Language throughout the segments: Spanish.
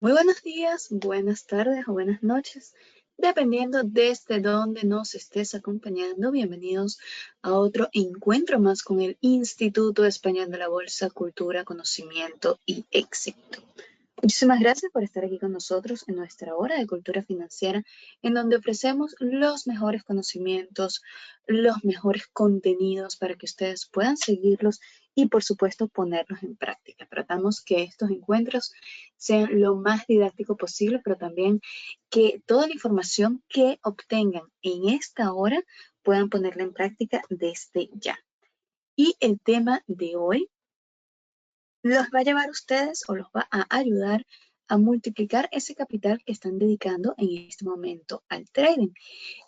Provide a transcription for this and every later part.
Muy buenos días, buenas tardes o buenas noches, dependiendo desde dónde nos estés acompañando. Bienvenidos a otro encuentro más con el Instituto Español de la Bolsa, Cultura, Conocimiento y Éxito. Muchísimas gracias por estar aquí con nosotros en nuestra hora de cultura financiera, en donde ofrecemos los mejores conocimientos, los mejores contenidos para que ustedes puedan seguirlos y, por supuesto, ponerlos en práctica. Tratamos que estos encuentros sean lo más didáctico posible, pero también que toda la información que obtengan en esta hora puedan ponerla en práctica desde ya. Y el tema de hoy los va a llevar a ustedes o los va a ayudar a multiplicar ese capital que están dedicando en este momento al trading.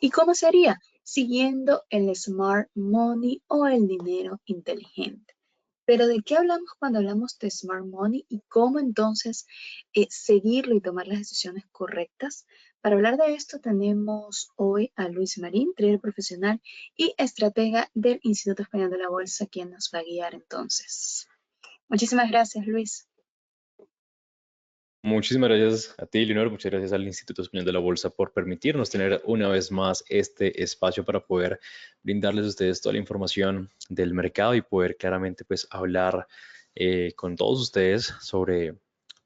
¿Y cómo sería? Siguiendo el smart money o el dinero inteligente. Pero ¿de qué hablamos cuando hablamos de smart money y cómo entonces seguirlo y tomar las decisiones correctas? Para hablar de esto tenemos hoy a Luis Marín, trader profesional y estratega del Instituto Español de la Bolsa, quien nos va a guiar entonces. Muchísimas gracias, Luis. Muchísimas gracias a ti, Leonor. Muchas gracias al Instituto Español de la Bolsa por permitirnos tener una vez más este espacio para poder brindarles a ustedes toda la información del mercado y poder claramente pues hablar con todos ustedes sobre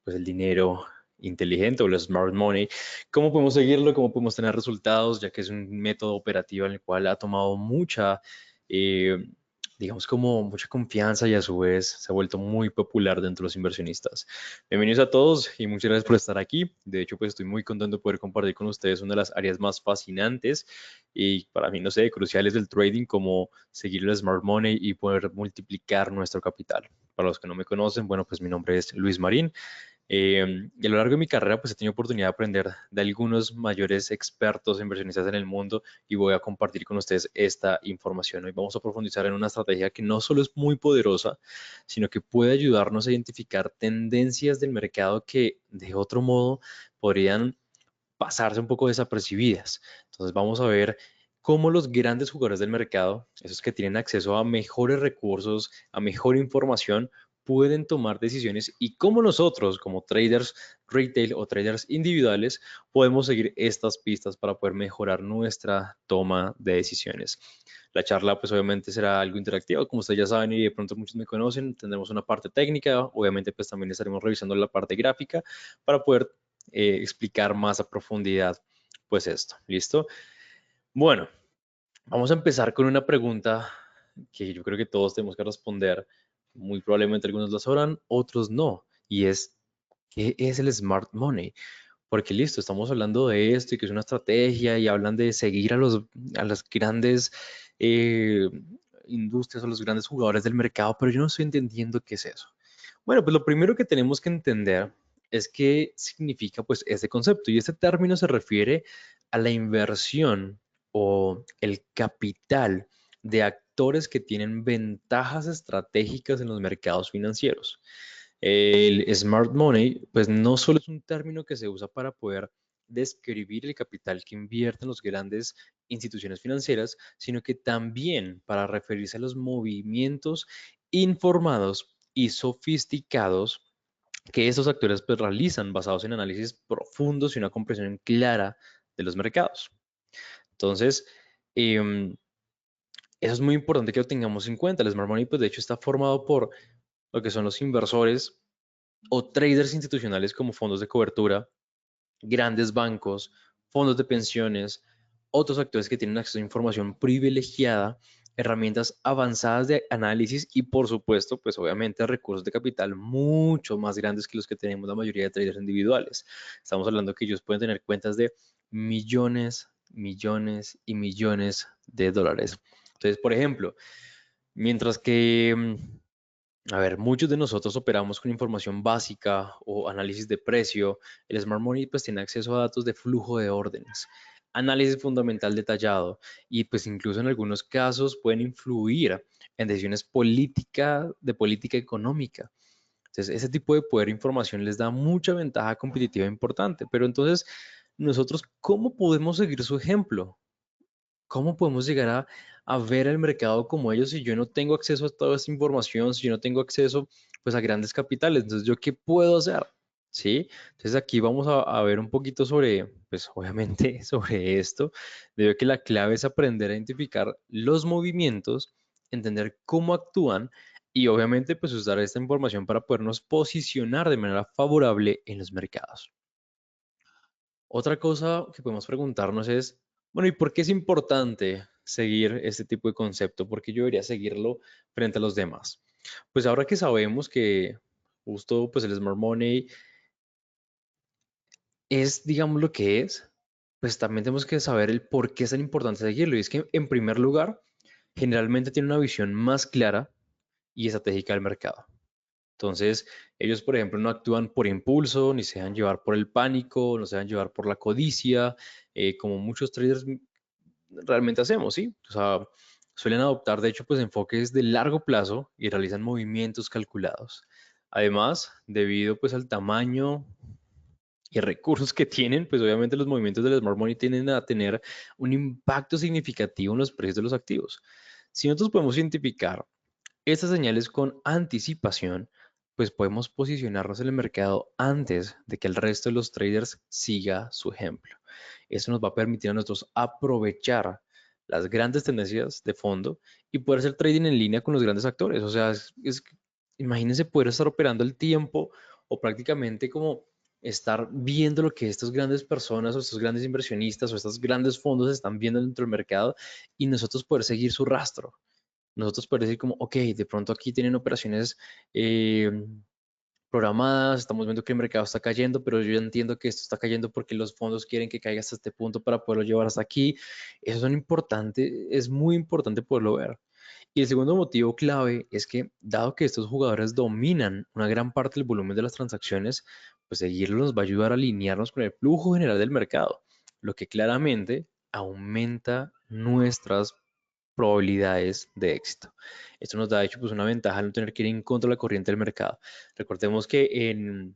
pues el dinero inteligente o el smart money, cómo podemos seguirlo, cómo podemos tener resultados, ya que es un método operativo en el cual ha tomado mucha eh, digamos como mucha confianza y a su vez se ha vuelto muy popular dentro de los inversionistas. Bienvenidos a todos y muchas gracias por estar aquí. De hecho, pues estoy muy contento de poder compartir con ustedes una de las áreas más fascinantes y para mí, no sé, cruciales del trading, como seguir el smart money y poder multiplicar nuestro capital. Para los que no me conocen, bueno, pues mi nombre es Luis Marín. Y a lo largo de mi carrera, pues he tenido oportunidad de aprender de algunos mayores expertos inversionistas en el mundo y voy a compartir con ustedes esta información. Hoy vamos a profundizar en una estrategia que no solo es muy poderosa, sino que puede ayudarnos a identificar tendencias del mercado que de otro modo podrían pasarse un poco desapercibidas. Entonces vamos a ver cómo los grandes jugadores del mercado, esos que tienen acceso a mejores recursos, a mejor información, pueden tomar decisiones y cómo nosotros, como traders retail o traders individuales, podemos seguir estas pistas para poder mejorar nuestra toma de decisiones. La charla, pues obviamente será algo interactivo, como ustedes ya saben y de pronto muchos me conocen, tendremos una parte técnica, obviamente pues también estaremos revisando la parte gráfica para poder explicar más a profundidad pues esto. ¿Listo? Bueno, vamos a empezar con una pregunta que yo creo que todos tenemos que responder. Muy probablemente algunos lo sabrán, otros no. Y es, ¿qué es el smart money? Porque listo, estamos hablando de esto y que es una estrategia y hablan de seguir a las grandes eh, industrias o los grandes jugadores del mercado, pero yo no estoy entendiendo qué es eso. Bueno, pues lo primero que tenemos que entender es qué significa pues este concepto y este término se refiere a la inversión o el capital de actores que tienen ventajas estratégicas en los mercados financieros. El smart money, pues no solo es un término que se usa para poder describir el capital que invierten las grandes instituciones financieras, sino que también para referirse a los movimientos informados y sofisticados que estos actores pues, realizan basados en análisis profundos y una comprensión clara de los mercados. Entonces, em, eso es muy importante que lo tengamos en cuenta. El smart money, pues de hecho, está formado por lo que son los inversores o traders institucionales como fondos de cobertura, grandes bancos, fondos de pensiones, otros actores que tienen acceso a información privilegiada, herramientas avanzadas de análisis y por supuesto, pues obviamente recursos de capital mucho más grandes que los que tenemos la mayoría de traders individuales. Estamos hablando que ellos pueden tener cuentas de millones, millones y millones de dólares. Entonces, por ejemplo, mientras que a ver, muchos de nosotros operamos con información básica o análisis de precio. El Smart Money pues tiene acceso a datos de flujo de órdenes, análisis fundamental detallado y pues incluso en algunos casos pueden influir en decisiones de política económica. Entonces, ese tipo de poder e información les da mucha ventaja competitiva importante. Pero entonces, nosotros, ¿cómo podemos seguir su ejemplo? ¿Cómo podemos llegar a ver el mercado como ellos si yo no tengo acceso a toda esta información, si yo no tengo acceso pues a grandes capitales? Entonces, ¿yo qué puedo hacer? ¿sí? Entonces aquí vamos a ver un poquito sobre, pues obviamente sobre esto, debido a que la clave es aprender a identificar los movimientos, entender cómo actúan y obviamente pues usar esta información para podernos posicionar de manera favorable en los mercados. Otra cosa que podemos preguntarnos es, bueno, ¿y por qué es importante seguir este tipo de concepto? ¿Por qué yo debería seguirlo frente a los demás? Pues ahora que sabemos que justo pues el Smart Money es, digamos, lo que es, pues también tenemos que saber el por qué es tan importante seguirlo. Y es que, en primer lugar, generalmente tiene una visión más clara y estratégica del mercado. Entonces, ellos, por ejemplo, no actúan por impulso, ni se dejan llevar por el pánico, no se dejan llevar por la codicia, como muchos traders realmente hacemos, ¿sí? O sea, suelen adoptar, de hecho, pues enfoques de largo plazo y realizan movimientos calculados. Además, debido pues al tamaño y recursos que tienen, pues obviamente los movimientos del Smart Money tienden a tener un impacto significativo en los precios de los activos. Si nosotros podemos identificar estas señales con anticipación, pues podemos posicionarnos en el mercado antes de que el resto de los traders siga su ejemplo. Eso nos va a permitir a nosotros aprovechar las grandes tendencias de fondo y poder hacer trading en línea con los grandes actores. O sea, imagínense poder estar operando el tiempo o prácticamente como estar viendo lo que estas grandes personas o estos grandes inversionistas o estos grandes fondos están viendo dentro del mercado y nosotros poder seguir su rastro. Nosotros poder decir como, ok, de pronto aquí tienen operaciones eh, programadas, estamos viendo que el mercado está cayendo, pero yo entiendo que esto está cayendo porque los fondos quieren que caiga hasta este punto para poderlo llevar hasta aquí. Eso es importante, es muy importante poderlo ver. Y el segundo motivo clave es que, dado que estos jugadores dominan una gran parte del volumen de las transacciones, pues seguirlos nos va a ayudar a alinearnos con el flujo general del mercado, lo que claramente aumenta nuestras probabilidades de éxito. Esto nos da, de hecho, pues una ventaja al no tener que ir en contra de la corriente del mercado. Recordemos que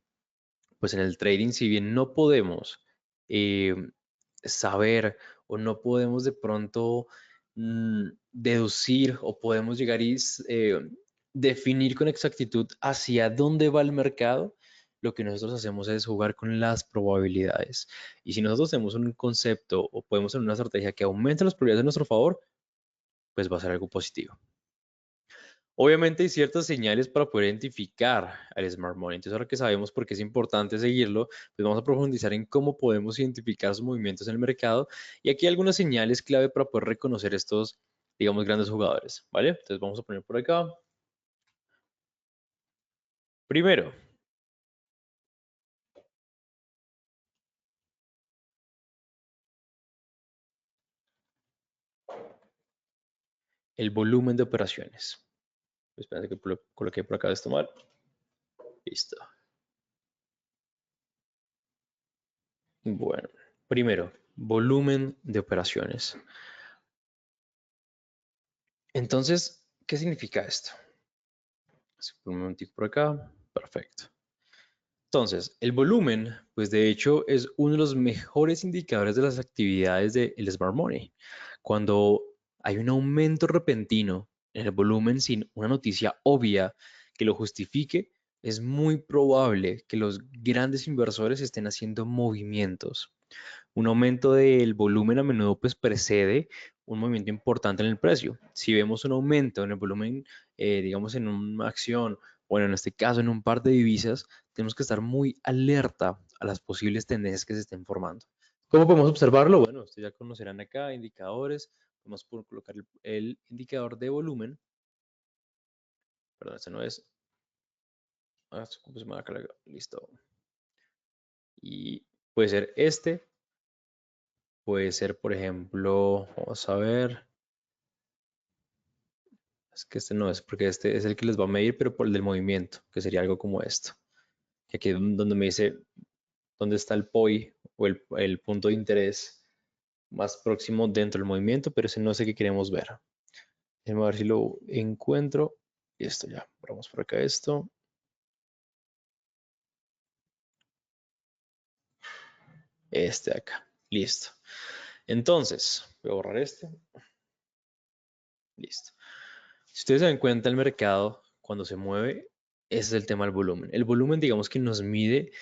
pues en el trading, si bien no podemos eh, saber o no podemos de pronto deducir o podemos llegar y definir con exactitud hacia dónde va el mercado, lo que nosotros hacemos es jugar con las probabilidades. Y si nosotros tenemos un concepto o podemos tener una estrategia que aumente las probabilidades a nuestro favor, pues va a ser algo positivo. Obviamente hay ciertas señales para poder identificar al Smart Money. Entonces, ahora que sabemos por qué es importante seguirlo, pues vamos a profundizar en cómo podemos identificar sus movimientos en el mercado. Y aquí hay algunas señales clave para poder reconocer estos, digamos, grandes jugadores, ¿vale? Entonces, vamos a poner por acá. Primero, el volumen de operaciones. Espera que coloqué por acá esto mal. Listo. Bueno, primero, volumen de operaciones. Entonces, ¿qué significa esto? Un momentico por acá. Perfecto. Entonces, el volumen, pues de hecho es uno de los mejores indicadores de las actividades del Smart Money. Cuando hay un aumento repentino en el volumen sin una noticia obvia que lo justifique, es muy probable que los grandes inversores estén haciendo movimientos. Un aumento del volumen a menudo pues precede un movimiento importante en el precio. Si vemos un aumento en el volumen, digamos en una acción, bueno, en este caso en un par de divisas, tenemos que estar muy alerta a las posibles tendencias que se estén formando. ¿Cómo podemos observarlo? Bueno, ustedes ya conocerán acá indicadores. Vamos a colocar el indicador de volumen. Perdón, este no es. Ah, se me va a cargar. Listo. Y puede ser este. Puede ser, por ejemplo, vamos a ver. Es que este no es, porque este es el que les va a medir, pero por el del movimiento, que sería algo como esto. Que aquí es donde me dice dónde está el POI o el punto de interés más próximo dentro del movimiento, pero ese no sé qué queremos ver. Déjenme ver si lo encuentro. Y esto ya, vamos por acá esto. Este de acá. Listo. Entonces, voy a borrar este. Listo. Si ustedes se dan cuenta, el mercado, cuando se mueve, ese es el tema del volumen. El volumen, digamos que nos mide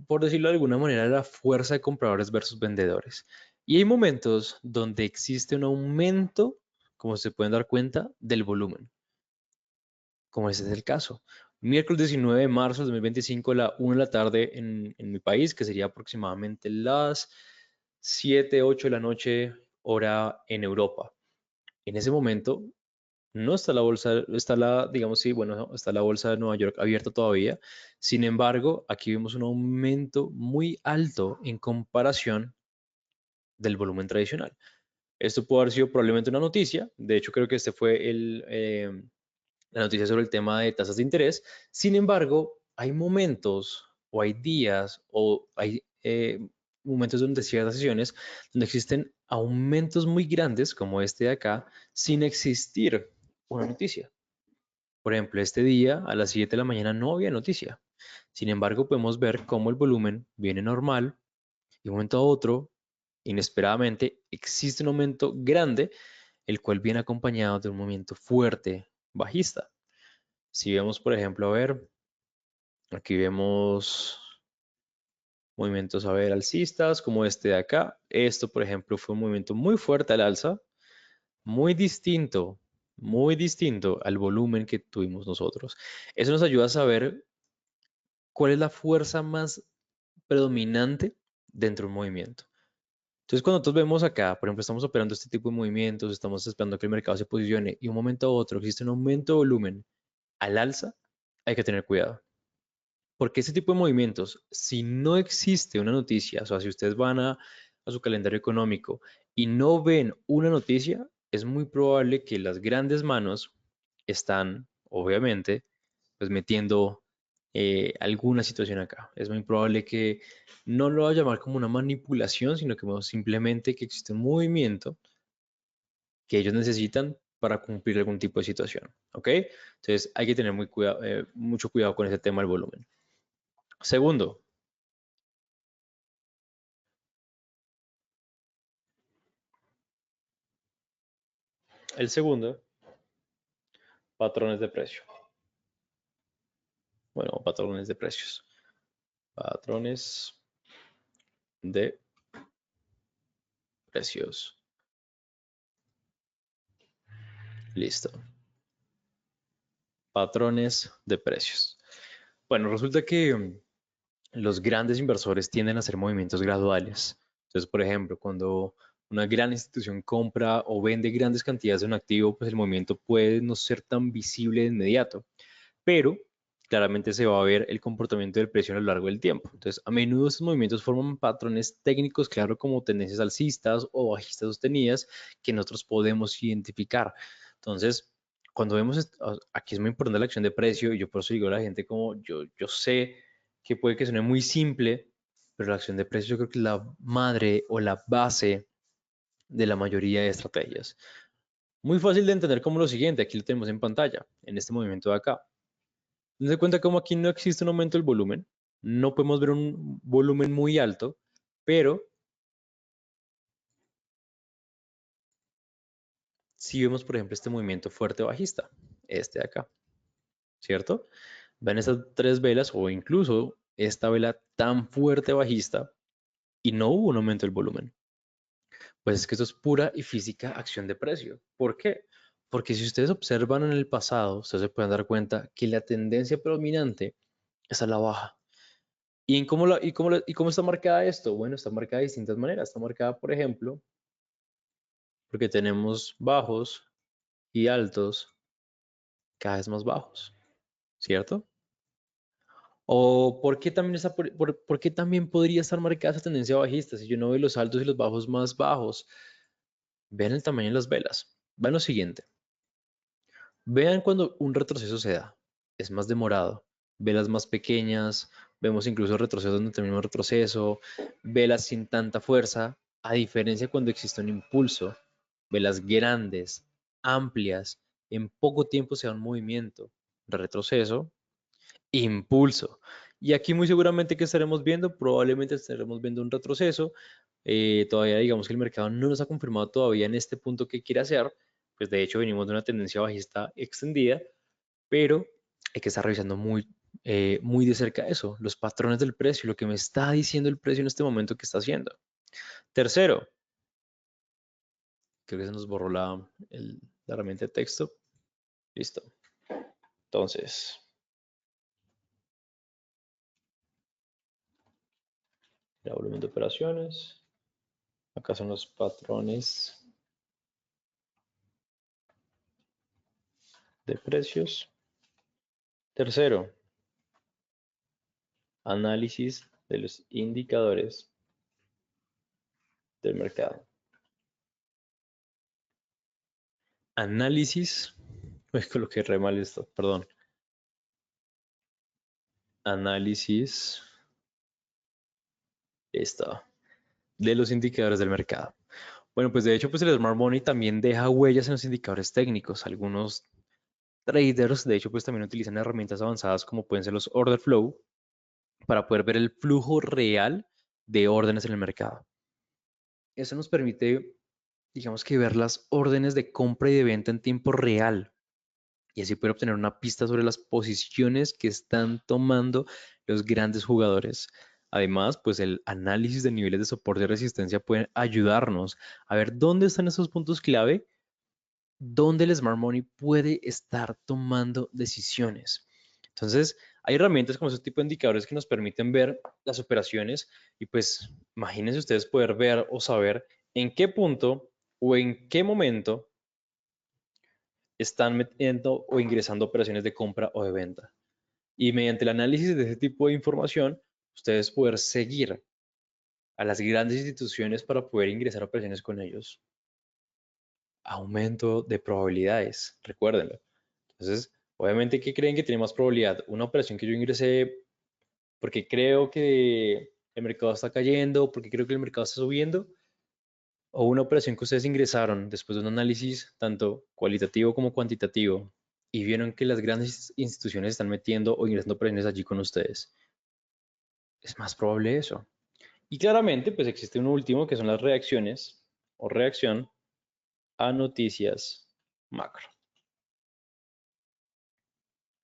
por decirlo de alguna manera, la fuerza de compradores versus vendedores. Y hay momentos donde existe un aumento, como se pueden dar cuenta, del volumen, como ese es el caso. Miércoles 19 de marzo de 2025 a la 1 de la tarde en mi país, que sería aproximadamente las 7, 8 de la noche, hora en Europa. En ese momento no está la bolsa, está la, digamos, sí, bueno, no, está la bolsa de Nueva York abierta todavía. Sin embargo, aquí vemos un aumento muy alto en comparación del volumen tradicional. Esto puede haber sido probablemente una noticia. De hecho, creo que este fue la noticia sobre el tema de tasas de interés. Sin embargo, hay momentos o hay días o hay momentos donde ciertas sesiones donde existen aumentos muy grandes como este de acá sin existir una noticia. Por ejemplo, este día a las 7 de la mañana no había noticia. Sin embargo, podemos ver cómo el volumen viene normal y de un momento a otro, inesperadamente, existe un aumento grande, el cual viene acompañado de un movimiento fuerte bajista. Si vemos, por ejemplo, a ver, aquí vemos movimientos, a ver, alcistas, como este de acá. Esto, por ejemplo, fue un movimiento muy fuerte al alza, muy distinto al volumen que tuvimos nosotros. Eso nos ayuda a saber cuál es la fuerza más predominante dentro de un movimiento. Entonces, cuando nosotros vemos acá, por ejemplo, estamos operando este tipo de movimientos, estamos esperando que el mercado se posicione y de un momento a otro existe un aumento de volumen al alza, hay que tener cuidado. Porque ese tipo de movimientos, si no existe una noticia, o sea, si ustedes van a su calendario económico y no ven una noticia, es muy probable que las grandes manos están, obviamente, pues metiendo alguna situación acá. Es muy probable que no lo va a llamar como una manipulación, sino que simplemente que existe un movimiento que ellos necesitan para cumplir algún tipo de situación. ¿Ok? Entonces hay que tener mucho cuidado con ese tema del volumen. Segundo, el segundo, patrones de precio. Bueno, patrones de precios. Patrones de precios. Listo. Patrones de precios. Bueno, resulta que los grandes inversores tienden a hacer movimientos graduales. Entonces, por ejemplo, cuando una gran institución compra o vende grandes cantidades de un activo, pues el movimiento puede no ser tan visible de inmediato, pero claramente se va a ver el comportamiento del precio a lo largo del tiempo. Entonces, a menudo estos movimientos forman patrones técnicos, claro, como tendencias alcistas o bajistas sostenidas que nosotros podemos identificar. Entonces, cuando vemos, aquí es muy importante la acción de precio y yo por eso digo a la gente como yo sé que puede que suene muy simple, pero la acción de precio yo creo que es la madre o la base de la mayoría de estrategias. Muy fácil de entender como lo siguiente, aquí lo tenemos en pantalla, en este movimiento de acá. Se cuenta como aquí no existe un aumento del volumen, no podemos ver un volumen muy alto, pero si vemos, por ejemplo, este movimiento fuerte bajista, este de acá, ¿cierto? Ven estas tres velas o incluso esta vela tan fuerte bajista y no hubo un aumento del volumen. Pues es que esto es pura y física acción de precio. ¿Por qué? Porque si ustedes observan en el pasado, ustedes se pueden dar cuenta que la tendencia predominante es a la baja. ¿Y cómo está marcada esto? Bueno, está marcada de distintas maneras. Está marcada, por ejemplo, porque tenemos bajos y altos cada vez más bajos, ¿cierto? ¿O por qué también, por qué también podría estar marcada esa tendencia bajista si yo no veo los altos y los bajos más bajos? Vean el tamaño de las velas. Vean lo siguiente. Vean cuando un retroceso se da. Es más demorado. Velas más pequeñas. Vemos incluso retrocesos donde termina un retroceso. Velas sin tanta fuerza. A diferencia cuando existe un impulso. Velas grandes, amplias. En poco tiempo se da un movimiento. Retroceso. Impulso. Y aquí muy seguramente que estaremos viendo, probablemente estaremos viendo un retroceso. Todavía digamos que el mercado no nos ha confirmado todavía en este punto qué quiere hacer. Pues de hecho venimos de una tendencia bajista extendida, pero hay que estar revisando muy, muy de cerca eso, los patrones del precio, lo que me está diciendo el precio en este momento que está haciendo. Tercero, creo que se nos borró la herramienta de texto. Listo. Entonces, ya volumen de operaciones. Acá son los patrones de precios. Tercero, análisis de los indicadores del mercado. Análisis, coloqué re mal esto, perdón. Análisis, listo, de los indicadores del mercado. Bueno, pues de hecho, pues el Smart Money también deja huellas en los indicadores técnicos. Algunos traders, de hecho, pues también utilizan herramientas avanzadas como pueden ser los order flow para poder ver el flujo real de órdenes en el mercado. Eso nos permite, digamos que ver las órdenes de compra y de venta en tiempo real y así poder obtener una pista sobre las posiciones que están tomando los grandes jugadores. Además, pues el análisis de niveles de soporte y resistencia pueden ayudarnos a ver dónde están esos puntos clave, dónde el Smart Money puede estar tomando decisiones. Entonces, hay herramientas como ese tipo de indicadores que nos permiten ver las operaciones y pues imagínense ustedes poder ver o saber en qué punto o en qué momento están metiendo o ingresando operaciones de compra o de venta. Y mediante el análisis de ese tipo de información, ustedes poder seguir a las grandes instituciones para poder ingresar operaciones con ellos. Aumento de probabilidades, recuérdenlo. Entonces, obviamente, ¿qué creen que tiene más probabilidad? Una operación que yo ingresé porque creo que el mercado está cayendo, porque creo que el mercado está subiendo, o una operación que ustedes ingresaron después de un análisis tanto cualitativo como cuantitativo y vieron que las grandes instituciones están metiendo o ingresando operaciones allí con ustedes. Es más probable eso. Y claramente, pues existe un último que son las reacciones o reacción a noticias macro.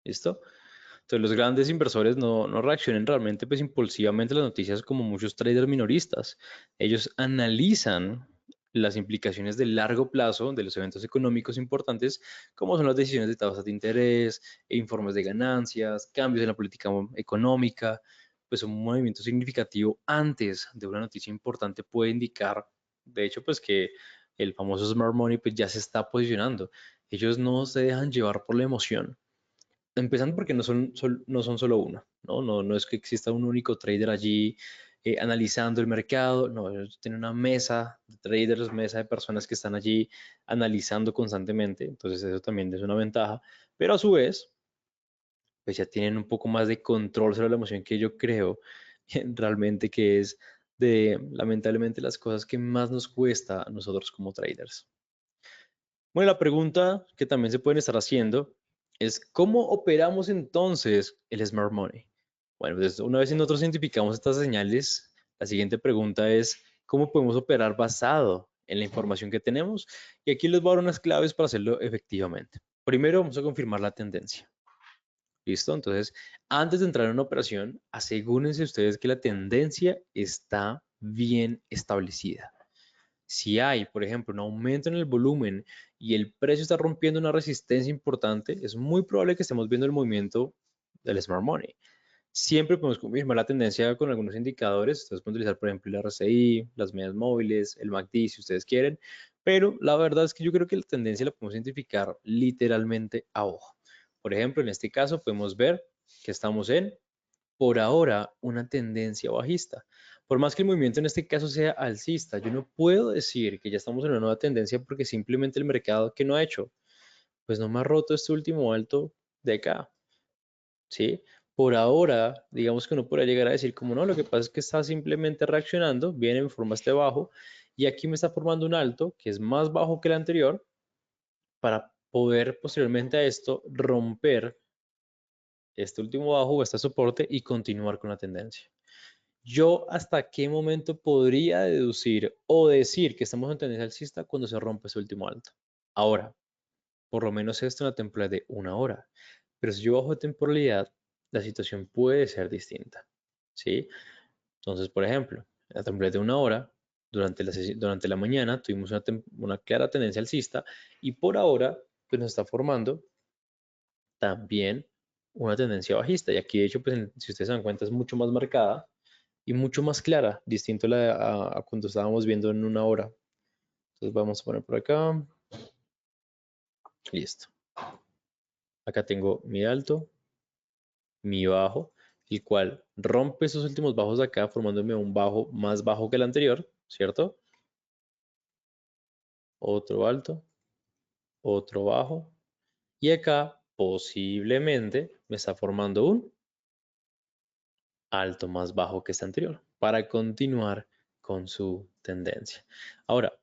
¿Listo? Entonces los grandes inversores no reaccionan realmente pues impulsivamente a las noticias como muchos traders minoristas. Ellos analizan las implicaciones de largo plazo de los eventos económicos importantes, como son las decisiones de tasas de interés, informes de ganancias, cambios en la política económica, pues un movimiento significativo antes de una noticia importante puede indicar, de hecho, pues que el famoso smart money pues ya se está posicionando. Ellos no se dejan llevar por la emoción. Empezando porque no son solo uno, ¿no? No es que exista un único trader allí analizando el mercado, no, ellos tienen una mesa de traders, mesa de personas que están allí analizando constantemente, entonces eso también es una ventaja, pero a su vez, pues ya tienen un poco más de control sobre la emoción que yo creo realmente que es de, lamentablemente, las cosas que más nos cuesta a nosotros como traders. Bueno, la pregunta que también se pueden estar haciendo es ¿cómo operamos entonces el Smart Money? Bueno, pues una vez nosotros identificamos estas señales, la siguiente pregunta es ¿cómo podemos operar basado en la información que tenemos? Y aquí les voy a dar unas claves para hacerlo efectivamente. Primero vamos a confirmar la tendencia. ¿Listo? Entonces, antes de entrar en una operación, asegúrense ustedes que la tendencia está bien establecida. Si hay, por ejemplo, un aumento en el volumen y el precio está rompiendo una resistencia importante, es muy probable que estemos viendo el movimiento del Smart Money. Siempre podemos confirmar la tendencia con algunos indicadores. Ustedes pueden utilizar, por ejemplo, el RSI, las medias móviles, el MACD, si ustedes quieren. Pero la verdad es que yo creo que la tendencia la podemos identificar literalmente a ojo. Por ejemplo, en este caso podemos ver que estamos en por ahora una tendencia bajista. Por más que el movimiento en este caso sea alcista, yo no puedo decir que ya estamos en una nueva tendencia porque simplemente el mercado que no ha hecho, pues no me ha roto este último alto de acá, ¿sí? Por ahora, digamos que uno podría llegar a decir como no, lo que pasa es que está simplemente reaccionando, viene en forma este bajo y aquí me está formando un alto que es más bajo que el anterior para poder posteriormente a esto romper este último bajo o este soporte y continuar con la tendencia. ¿Yo hasta qué momento podría deducir o decir que estamos en tendencia alcista cuando se rompe ese último alto? Ahora, por lo menos esto en la temporalidad de una hora. Pero si yo bajo de temporalidad, la situación puede ser distinta, ¿sí? Entonces, por ejemplo, en la temporada de una hora, durante la mañana tuvimos una clara tendencia alcista y por ahora pues nos está formando también una tendencia bajista. Y aquí, de hecho, pues si ustedes se dan cuenta, es mucho más marcada y mucho más clara, distinto a cuando estábamos viendo en una hora. Entonces vamos a poner por acá. Listo. Acá tengo mi alto, mi bajo, el cual rompe esos últimos bajos de acá, formándome un bajo más bajo que el anterior, ¿cierto? Otro alto, otro bajo. Y acá posiblemente me está formando un alto más bajo que este anterior para continuar con su tendencia. Ahora,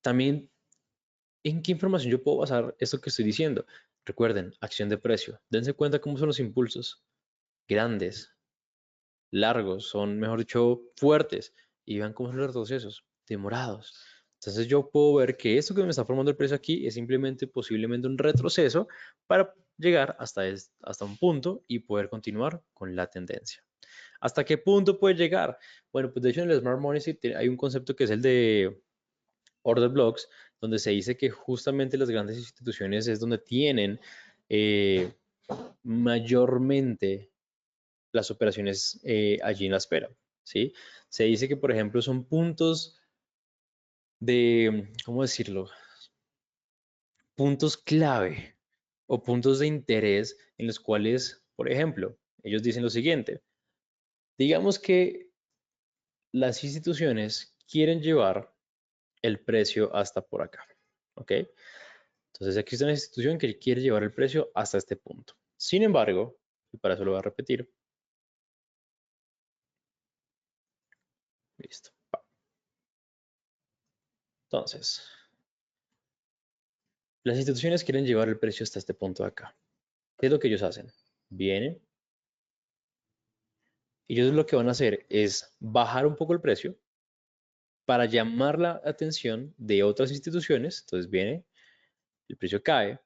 también, ¿en qué información yo puedo basar esto que estoy diciendo? Recuerden, acción de precio. Dense cuenta cómo son los impulsos. Grandes, largos, son, mejor dicho, fuertes. Y vean cómo son los retrocesos, demorados. Entonces yo puedo ver que esto que me está formando el precio aquí es simplemente posiblemente un retroceso para llegar hasta un punto y poder continuar con la tendencia. ¿Hasta qué punto puede llegar? Bueno, pues de hecho en el Smart Money hay un concepto que es el de order blocks, donde se dice que justamente las grandes instituciones es donde tienen eh, mayormente las operaciones allí en la espera, ¿sí? Se dice que, por ejemplo, son puntos de, ¿cómo decirlo? Puntos clave o puntos de interés en los cuales, por ejemplo, ellos dicen lo siguiente, digamos que las instituciones quieren llevar el precio hasta por acá, ¿ok? Entonces existe una institución que quiere llevar el precio hasta este punto. Sin embargo, y para eso lo voy a repetir, listo. Entonces, las instituciones quieren llevar el precio hasta este punto de acá. ¿Qué es lo que ellos hacen? Vienen, y ellos lo que van a hacer es bajar un poco el precio para llamar la atención de otras instituciones. Entonces viene, el precio cae.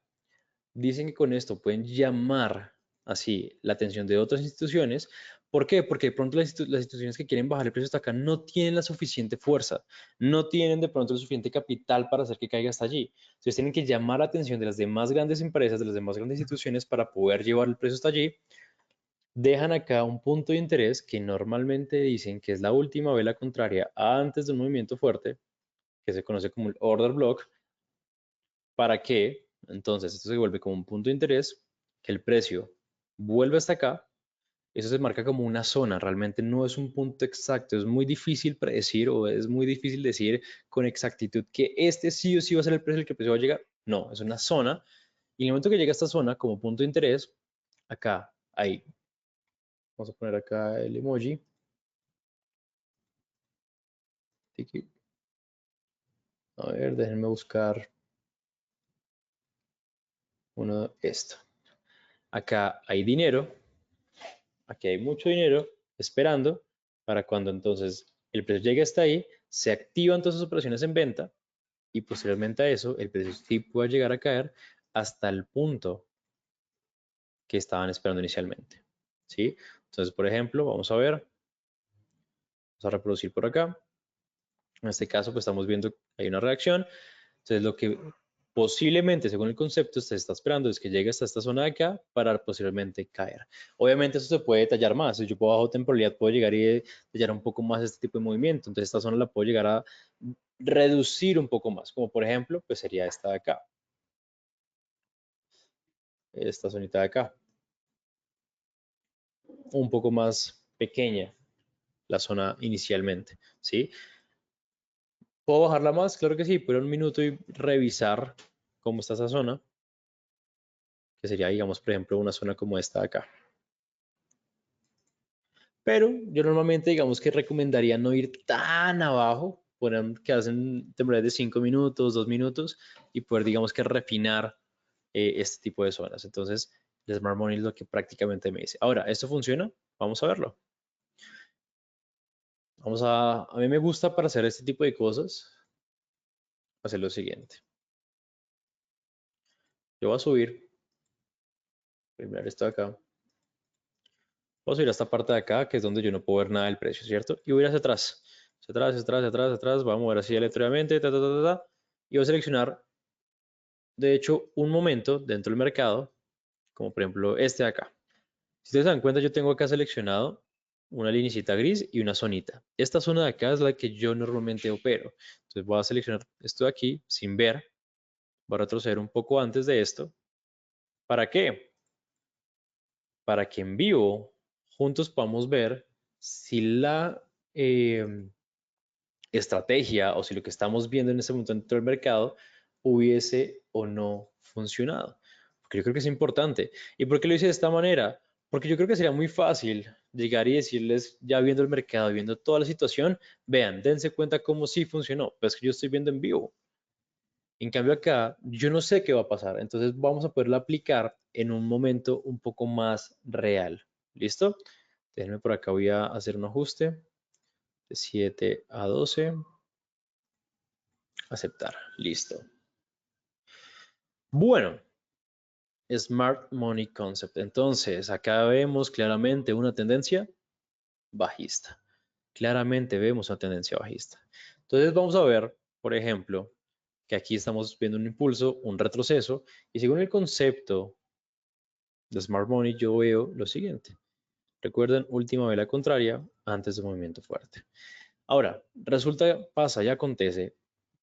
Dicen que con esto pueden llamar así la atención de otras instituciones. ¿Por qué? Porque de pronto las instituciones que quieren bajar el precio hasta acá no tienen la suficiente fuerza, no tienen de pronto el suficiente capital para hacer que caiga hasta allí. Entonces tienen que llamar la atención de las demás grandes empresas, de las demás grandes instituciones para poder llevar el precio hasta allí. Dejan acá un punto de interés que normalmente dicen que es la última vela contraria antes de un movimiento fuerte, que se conoce como el order block. ¿Para qué? Entonces, esto se vuelve como un punto de interés, que el precio vuelve hasta acá. Eso se marca como una zona, realmente no es un punto exacto, es muy difícil predecir o es muy difícil decir con exactitud que este sí o sí va a ser el precio al que el precio va a llegar. No, es una zona. Y en el momento que llega a esta zona como punto de interés, acá hay, vamos a poner acá el emoji. A ver, déjenme buscar uno, esto. Acá hay dinero, aquí hay mucho dinero esperando para cuando entonces el precio llegue hasta ahí, se activan todas sus operaciones en venta y posteriormente a eso el precio sí puede llegar a caer hasta el punto que estaban esperando inicialmente. ¿Sí? Entonces, por ejemplo, vamos a ver, vamos a reproducir por acá. En este caso, pues estamos viendo que hay una reacción. Entonces, lo que posiblemente, según el concepto, se está esperando es que llegue hasta esta zona de acá para posiblemente caer. Obviamente, eso se puede detallar más. Si yo puedo bajo temporalidad, puedo llegar y detallar un poco más este tipo de movimiento. Entonces, esta zona la puedo llegar a reducir un poco más. Como por ejemplo, pues sería esta de acá. Esta zonita de acá. Un poco más pequeña la zona inicialmente. ¿Sí? ¿Puedo bajarla más? Claro que sí. Puedo un minuto y revisar cómo está esa zona, que sería, digamos, por ejemplo, una zona como esta de acá. Pero yo normalmente, digamos que recomendaría no ir tan abajo, poner que hacen temporadas de 5 minutos, 2 minutos y poder, digamos que refinar este tipo de zonas. Entonces, el Smart Money es lo que prácticamente me dice. Ahora, ¿esto funciona? Vamos a verlo. A mí me gusta para hacer este tipo de cosas, hacer lo siguiente. Yo voy a subir, primero esto de acá. Vamos a ir a esta parte de acá, que es donde yo no puedo ver nada del precio, ¿cierto? Y voy a ir hacia atrás, hacia atrás, hacia atrás, hacia atrás, hacia atrás. Vamos a mover así aleatoriamente, y voy a seleccionar, de hecho, un momento dentro del mercado, como por ejemplo este de acá. Si ustedes se dan cuenta, yo tengo acá seleccionado una linecita gris y una zonita. Esta zona de acá es la que yo normalmente opero. Entonces voy a seleccionar esto de aquí sin ver. Voy a retroceder un poco antes de esto. ¿Para qué? Para que en vivo juntos podamos ver si la estrategia o si lo que estamos viendo en este momento dentro del mercado hubiese o no funcionado. Porque yo creo que es importante. ¿Y por qué lo hice de esta manera? Porque yo creo que sería muy fácil llegar y decirles, ya viendo el mercado y viendo toda la situación, vean, dense cuenta cómo sí funcionó, pero es que yo estoy viendo en vivo. En cambio acá, yo no sé qué va a pasar, entonces vamos a poderlo aplicar en un momento un poco más real. ¿Listo? Déjenme por acá, voy a hacer un ajuste de 7 a 12. Aceptar. Listo. Bueno, Smart Money Concept. Entonces, acá vemos claramente una tendencia bajista. Claramente vemos una tendencia bajista. Entonces, vamos a ver, por ejemplo, que aquí estamos viendo un impulso, un retroceso, y según el concepto de Smart Money, yo veo lo siguiente. Recuerden, última vela contraria antes del movimiento fuerte. Ahora, resulta, pasa y acontece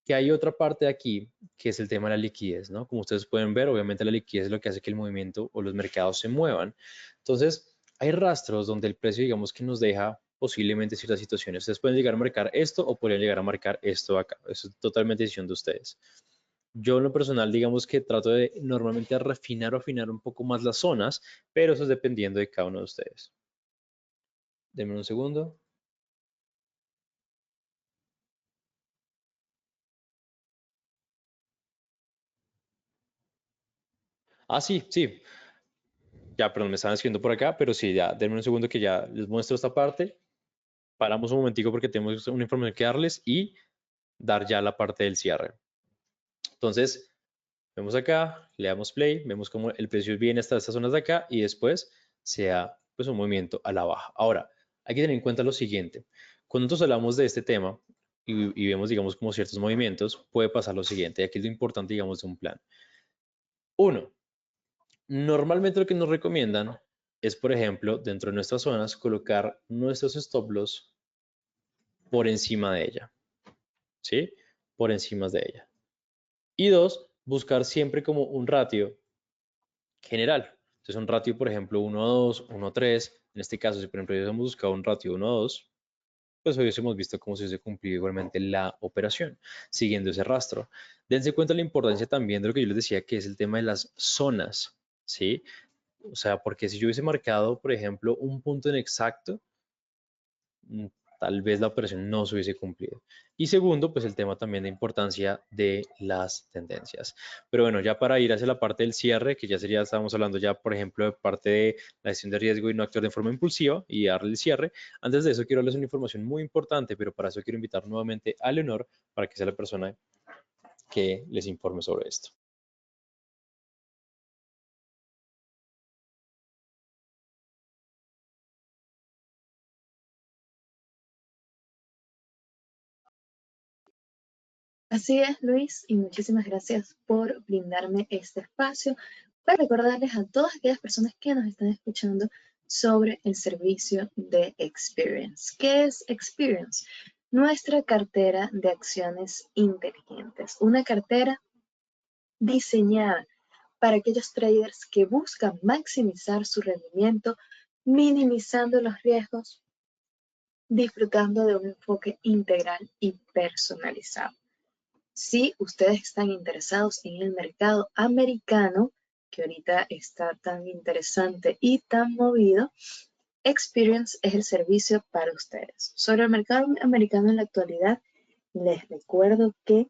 que hay otra parte de aquí que es el tema de la liquidez, ¿no? Como ustedes pueden ver, obviamente la liquidez es lo que hace que el movimiento o los mercados se muevan. Entonces, hay rastros donde el precio, digamos que nos deja posiblemente ciertas situaciones. Ustedes pueden llegar a marcar esto o podrían llegar a marcar esto acá. Eso es totalmente decisión de ustedes. Yo en lo personal, digamos que trato de normalmente refinar o afinar un poco más las zonas, pero eso es dependiendo de cada uno de ustedes. Denme un segundo. Ah, sí, sí. Ya, perdón, me estaban escribiendo por acá, pero sí, ya, denme un segundo que ya les muestro esta parte. Paramos un momentico porque tenemos una información que darles y dar ya la parte del cierre. Entonces, vemos acá, le damos play, vemos cómo el precio viene hasta estas zonas de acá y después se da pues un movimiento a la baja. Ahora, hay que tener en cuenta lo siguiente. Cuando nosotros hablamos de este tema y vemos, digamos, como ciertos movimientos, puede pasar lo siguiente. Y aquí es lo importante, digamos, de un plan. Uno, normalmente lo que nos recomiendan es, por ejemplo, dentro de nuestras zonas, colocar nuestros stop loss por encima de ella, ¿sí? Por encima de ella. Y dos, buscar siempre como un ratio general. Entonces, un ratio, por ejemplo, 1 a 2, 1 a 3. En este caso, si por ejemplo hubiésemos buscado un ratio 1 a 2, pues hubiésemos visto cómo se hubiese cumplido igualmente la operación, siguiendo ese rastro. Dense cuenta la importancia también de lo que yo les decía, que es el tema de las zonas, ¿sí? O sea, porque si yo hubiese marcado, por ejemplo, un punto en exacto, tal vez la operación no se hubiese cumplido. Y segundo, pues el tema también de importancia de las tendencias. Pero bueno, ya para ir hacia la parte del cierre, que ya sería, estábamos hablando ya, por ejemplo, de parte de la gestión de riesgo y no actuar de forma impulsiva y darle el cierre. Antes de eso, quiero darles una información muy importante, pero para eso quiero invitar nuevamente a Leonor para que sea la persona que les informe sobre esto. Así es, Luis, y muchísimas gracias por brindarme este espacio para recordarles a todas aquellas personas que nos están escuchando sobre el servicio de Experience. ¿Qué es Experience? Nuestra cartera de acciones inteligentes, una cartera diseñada para aquellos traders que buscan maximizar su rendimiento, minimizando los riesgos, disfrutando de un enfoque integral y personalizado. Si ustedes están interesados en el mercado americano, que ahorita está tan interesante y tan movido, Experience es el servicio para ustedes. Sobre el mercado americano en la actualidad, les recuerdo que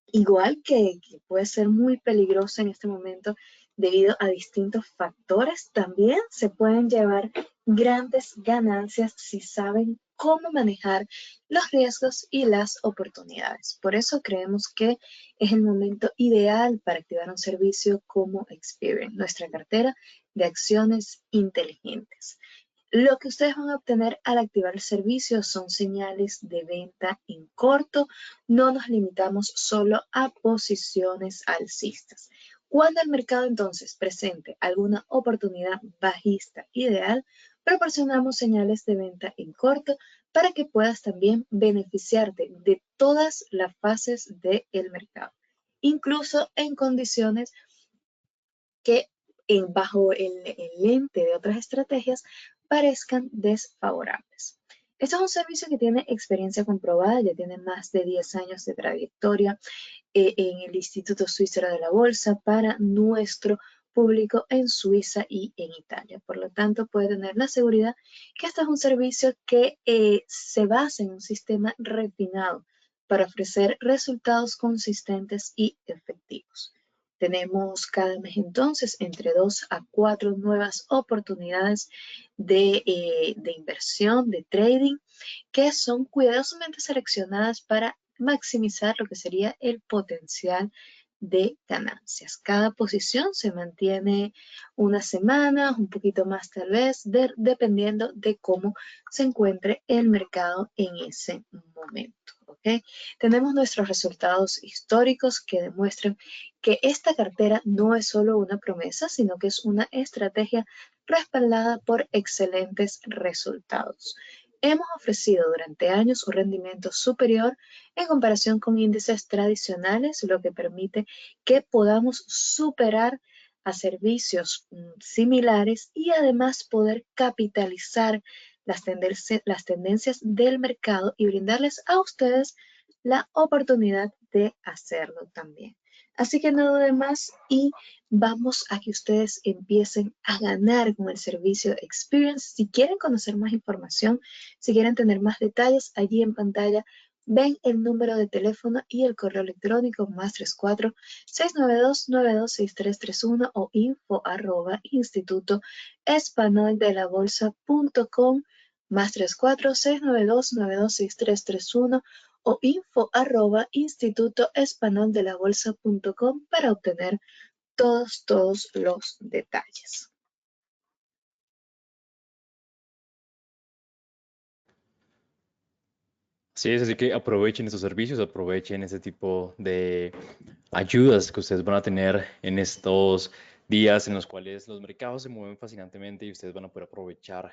igual que puede ser muy peligroso en este momento debido a distintos factores, también se pueden llevar grandes ganancias si saben cómo manejar los riesgos y las oportunidades. Por eso creemos que es el momento ideal para activar un servicio como Experian, nuestra cartera de acciones inteligentes. Lo que ustedes van a obtener al activar el servicio son señales de venta en corto. No nos limitamos solo a posiciones alcistas. Cuando el mercado entonces presente alguna oportunidad bajista ideal, proporcionamos señales de venta en corto para que puedas también beneficiarte de todas las fases del mercado, incluso en condiciones que bajo el lente de otras estrategias parezcan desfavorables. Este es un servicio que tiene experiencia comprobada, ya tiene más de 10 años de trayectoria en el Instituto Suizo de la Bolsa para nuestro público en Suiza y en Italia. Por lo tanto, puede tener la seguridad que este es un servicio que se basa en un sistema refinado para ofrecer resultados consistentes y efectivos. Tenemos cada mes entonces entre 2 a 4 nuevas oportunidades de inversión, de trading, que son cuidadosamente seleccionadas para maximizar lo que sería el potencial de ganancias. Cada posición se mantiene unas semanas, un poquito más tal vez, dependiendo de cómo se encuentre el mercado en ese momento. ¿Okay? Tenemos nuestros resultados históricos que demuestran que esta cartera no es solo una promesa, sino que es una estrategia respaldada por excelentes resultados. Hemos ofrecido durante años un rendimiento superior en comparación con índices tradicionales, lo que permite que podamos superar a servicios similares y además poder capitalizar las tendencias del mercado y brindarles a ustedes la oportunidad de hacerlo también. Así que no duden más y vamos a que ustedes empiecen a ganar con el servicio Experience. Si quieren conocer más información, si quieren tener más detalles, allí en pantalla ven el número de teléfono y el correo electrónico +34 692 926331 o info@institutoespanoldelabolsa.com +34 692 926331 o info@institutoespanoldelabolsa.com para obtener todos los detalles. Sí, es así que aprovechen estos servicios, aprovechen ese tipo de ayudas que ustedes van a tener en estos días en los cuales los mercados se mueven fascinantemente y ustedes van a poder aprovechar,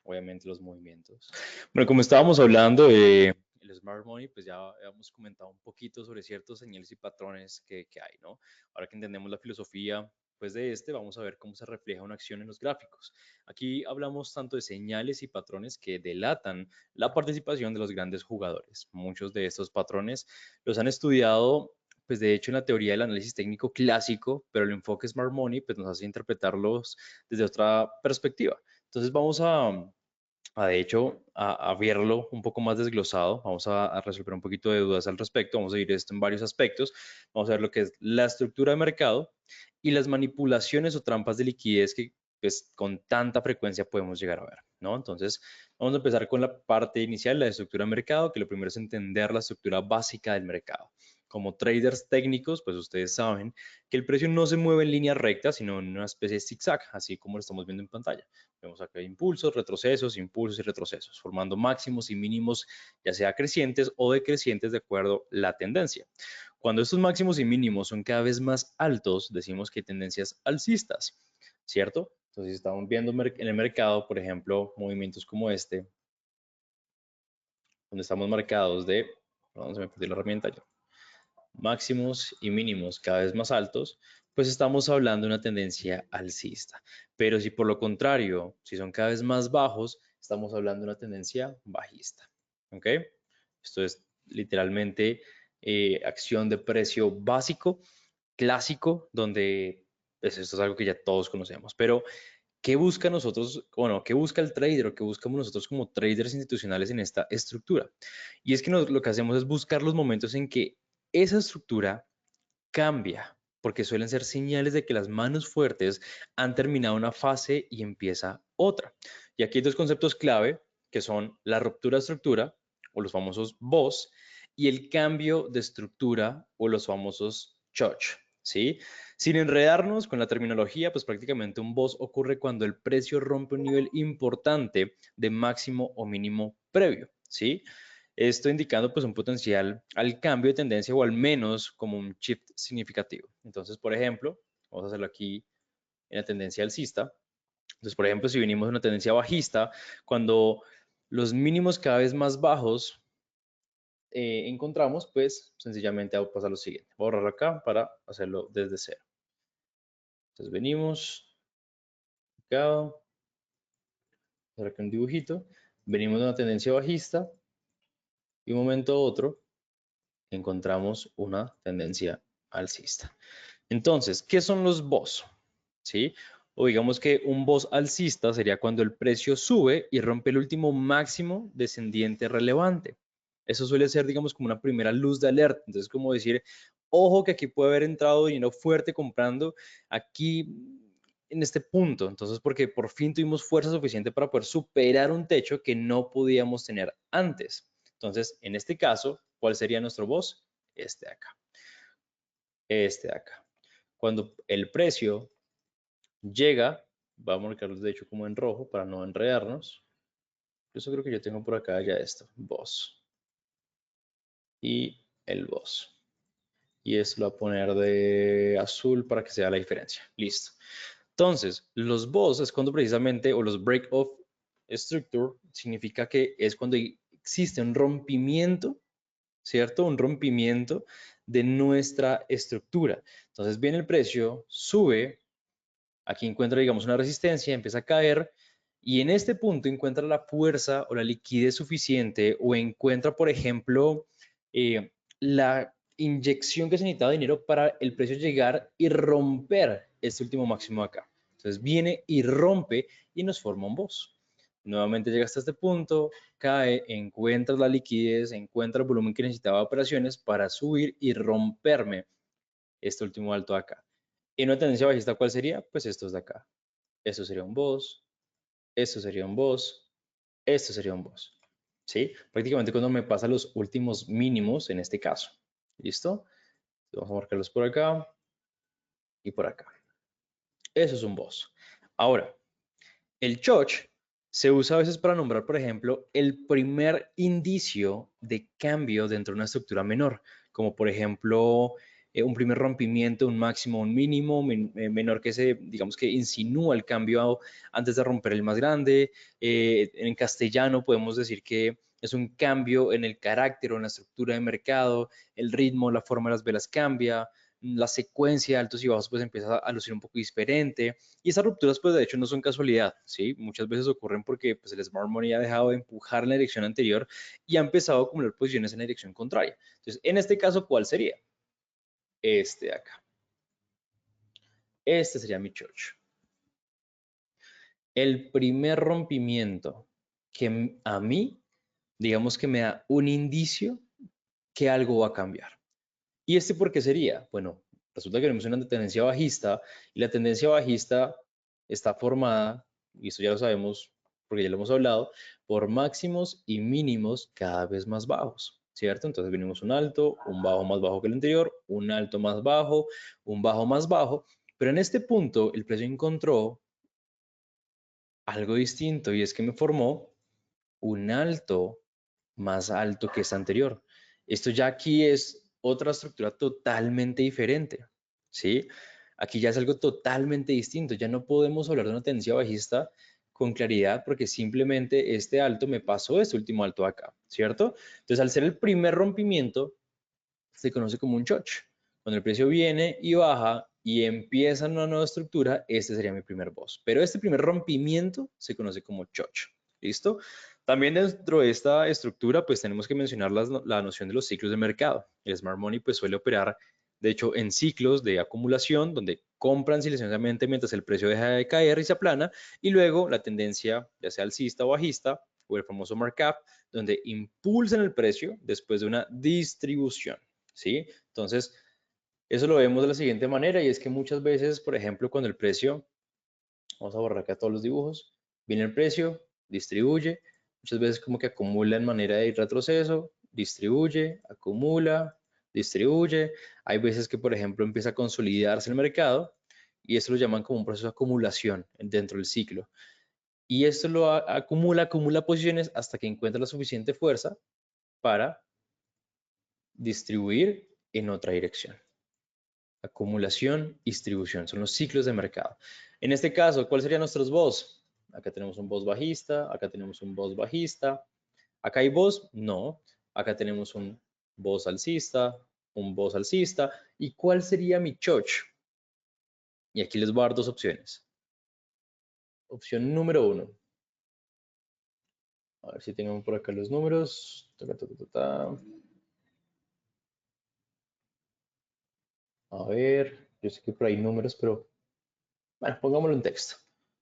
obviamente, los movimientos. Bueno, como estábamos hablando de el Smart Money, pues ya hemos comentado un poquito sobre ciertos señales y patrones que hay, ¿no? Ahora que entendemos la filosofía, pues de vamos a ver cómo se refleja una acción en los gráficos. Aquí hablamos tanto de señales y patrones que delatan la participación de los grandes jugadores. Muchos de estos patrones los han estudiado pues de hecho en la teoría del análisis técnico clásico, pero el enfoque Smart Money pues nos hace interpretarlos desde otra perspectiva. Entonces vamos de hecho a verlo un poco más desglosado, vamos a resolver un poquito de dudas al respecto, vamos a ir esto en varios aspectos, vamos a ver lo que es la estructura de mercado y las manipulaciones o trampas de liquidez que pues con tanta frecuencia podemos llegar a ver, ¿no? Entonces, vamos a empezar con la parte inicial, la estructura de mercado, que lo primero es entender la estructura básica del mercado. Como traders técnicos, pues ustedes saben que el precio no se mueve en línea recta, sino en una especie de zigzag, así como lo estamos viendo en pantalla. Vemos acá impulsos, impulsos y retrocesos, formando máximos y mínimos, ya sea crecientes o decrecientes de acuerdo a la tendencia. Cuando estos máximos y mínimos son cada vez más altos, decimos que hay tendencias alcistas, ¿cierto? Entonces, estamos viendo en el mercado, por ejemplo, movimientos como este, donde estamos marcados de, vamos a meter la herramienta ya, máximos y mínimos cada vez más altos, pues estamos hablando de una tendencia alcista. Pero si por lo contrario, si son cada vez más bajos, estamos hablando de una tendencia bajista. ¿Ok? Esto es literalmente acción de precio básico, clásico, donde pues, esto es algo que ya todos conocemos. Pero ¿qué busca nosotros, bueno, qué busca el trader o qué buscamos nosotros como traders institucionales en esta estructura? Y es que lo que hacemos es buscar los momentos en que esa estructura cambia, porque suelen ser señales de que las manos fuertes han terminado una fase y empieza otra. Y aquí hay dos conceptos clave, que son la ruptura de estructura, o los famosos BOS, y el cambio de estructura, o los famosos CHOCH, ¿sí? Sin enredarnos con la terminología, pues prácticamente un BOS ocurre cuando el precio rompe un nivel importante de máximo o mínimo previo, ¿sí? Esto indicando pues un potencial al cambio de tendencia o al menos como un shift significativo. Entonces, por ejemplo, vamos a hacerlo aquí en la tendencia alcista. Entonces, por ejemplo, si venimos de una tendencia bajista, cuando los mínimos cada vez más bajos encontramos, pues sencillamente pasa lo siguiente. Voy a borrar acá para hacerlo desde cero. Entonces venimos, acá, hacer acá un dibujito, venimos de una tendencia bajista y un momento a otro encontramos una tendencia alcista. Entonces, ¿qué son los BOS? ¿Sí? O digamos que un BOS alcista sería cuando el precio sube y rompe el último máximo descendiente relevante. Eso suele ser, digamos, como una primera luz de alerta. Entonces, como decir, ojo que aquí puede haber entrado dinero fuerte comprando aquí en este punto. Entonces, porque por fin tuvimos fuerza suficiente para poder superar un techo que no podíamos tener antes. Entonces, en este caso, ¿cuál sería nuestro BOS? Este de acá. Este de acá. Cuando el precio llega, vamos a marcarlos de hecho como en rojo para no enredarnos. Yo creo que yo tengo por acá ya esto, BOS y el BOS. Y esto lo voy a poner de azul para que sea la diferencia. Listo. Entonces, los BOS es cuando precisamente, o los break of structure, significa que es cuando existe un rompimiento, ¿cierto? Un rompimiento de nuestra estructura. Entonces viene el precio, sube, aquí encuentra, digamos, una resistencia, empieza a caer y en este punto encuentra la fuerza o la liquidez suficiente o encuentra, por ejemplo, la inyección que se necesitaba de dinero para el precio llegar y romper este último máximo acá. Entonces viene y rompe y nos forma un BOS. Nuevamente llega hasta este punto, cae, encuentra la liquidez, encuentra el volumen que necesitaba de operaciones para subir y romperme este último alto acá. En una tendencia bajista, ¿cuál sería? Pues estos de acá. Esto sería un BOS, esto sería un BOS, esto sería un BOS. ¿Sí? Prácticamente cuando me pasa los últimos mínimos en este caso. ¿Listo? Vamos a marcarlos por acá y por acá. Eso es un BOS. Ahora, el CHOCH se usa a veces para nombrar, por ejemplo, el primer indicio de cambio dentro de una estructura menor, como por ejemplo un primer rompimiento, un máximo, un mínimo menor que se, digamos que insinúa el cambio antes de romper el más grande. En castellano podemos decir que es un cambio en el carácter o en la estructura de mercado, el ritmo, la forma de las velas cambia, la secuencia de altos y bajos pues empieza a lucir un poco diferente. Y esas rupturas, pues de hecho no son casualidad, ¿sí? Muchas veces ocurren porque pues, el Smart Money ha dejado de empujar en la dirección anterior y ha empezado a acumular posiciones en la dirección contraria. Entonces, en este caso, ¿cuál sería? Este de acá. Este sería mi chocho. El primer rompimiento que a mí, digamos que me da un indicio que algo va a cambiar. ¿Y este por qué sería? Bueno, resulta que tenemos una tendencia bajista y la tendencia bajista está formada, y esto ya lo sabemos porque ya lo hemos hablado, por máximos y mínimos cada vez más bajos, ¿cierto? Entonces venimos un alto, un bajo más bajo que el anterior, un alto más bajo, un bajo más bajo, pero en este punto el precio encontró algo distinto y es que me formó un alto más alto que este anterior. Esto ya aquí es otra estructura totalmente diferente, ¿sí? Aquí ya es algo totalmente distinto. Ya no podemos hablar de una tendencia bajista con claridad porque simplemente este alto me pasó este último alto acá, ¿cierto? Entonces, al ser el primer rompimiento, se conoce como un choch. Cuando el precio viene y baja y empieza una nueva estructura, este sería mi primer BOS. Pero este primer rompimiento se conoce como choch. ¿Listo? También dentro de esta estructura, pues tenemos que mencionar la noción de los ciclos de mercado. El Smart Money pues suele operar, de hecho, en ciclos de acumulación, donde compran silenciosamente mientras el precio deja de caer y se aplana, y luego la tendencia, ya sea alcista o bajista, o el famoso markup, donde impulsan el precio después de una distribución. ¿Sí? Entonces, Eso lo vemos de la siguiente manera y es que muchas veces, por ejemplo, cuando el precio, vamos a borrar acá todos los dibujos, viene el precio, distribuye, muchas veces como que acumula en manera de retroceso, distribuye, acumula, distribuye. Hay veces que, por ejemplo, empieza a consolidarse el mercado y eso lo llaman como un proceso de acumulación dentro del ciclo. Y esto lo acumula posiciones hasta que encuentra la suficiente fuerza para distribuir en otra dirección. Acumulación y distribución son los ciclos de mercado. En este caso, ¿cuáles serían nuestros BOS? Acá tenemos un BOS bajista, acá tenemos un BOS bajista. ¿Acá hay BOS? No. Acá tenemos un BOS alcista, un BOS alcista. ¿Y cuál sería mi choch? Y aquí les voy a dar dos opciones. Opción número 1. A ver si tengo por acá los números. A ver, yo sé que por ahí hay números, pero bueno, pongámoslo en texto.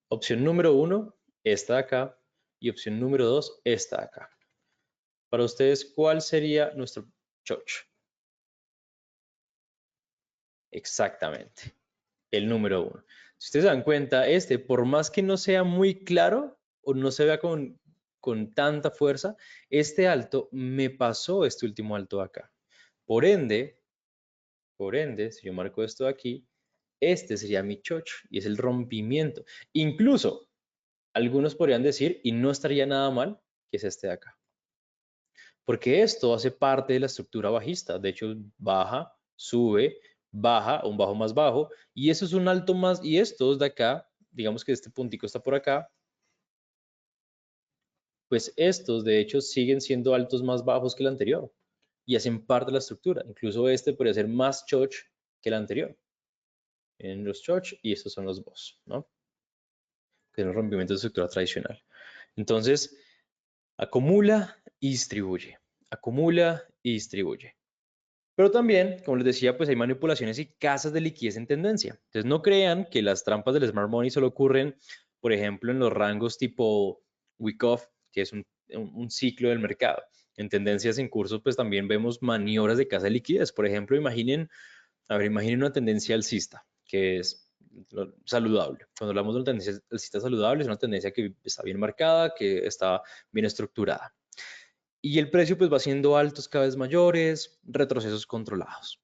Opción número 1, esta de acá. Y opción número 2, esta de acá. Para ustedes, ¿cuál sería nuestro choch? Exactamente, el número 1. Si ustedes se dan cuenta, por más que no sea muy claro o no se vea con tanta fuerza, este alto me pasó este último alto acá. Por ende, si yo marco esto de aquí, este sería mi choch y es el rompimiento. Incluso, algunos podrían decir, y no estaría nada mal, que es este de acá. Porque esto hace parte de la estructura bajista. De hecho, baja, sube, baja, un bajo más bajo, y eso es un alto más, y estos de acá, digamos que este puntico está por acá, pues estos de hecho siguen siendo altos más bajos que el anterior y hacen parte de la estructura. Incluso este podría ser más choch que el anterior. En los choch y estos son los BOS, ¿no? Que es un rompimiento de estructura tradicional. Entonces, acumula y distribuye. Acumula y distribuye. Pero también, como les decía, pues hay manipulaciones y casas de liquidez en tendencia. Entonces no crean que las trampas del Smart Money solo ocurren, por ejemplo, en los rangos tipo Wyckoff, que es un ciclo del mercado. En tendencias en cursos, pues también vemos maniobras de casa de liquidez. Por ejemplo, imaginen una tendencia alcista, que es saludable. Cuando hablamos de una tendencia alcista saludable, es una tendencia que está bien marcada, que está bien estructurada. Y el precio pues va siendo altos cada vez mayores, retrocesos controlados.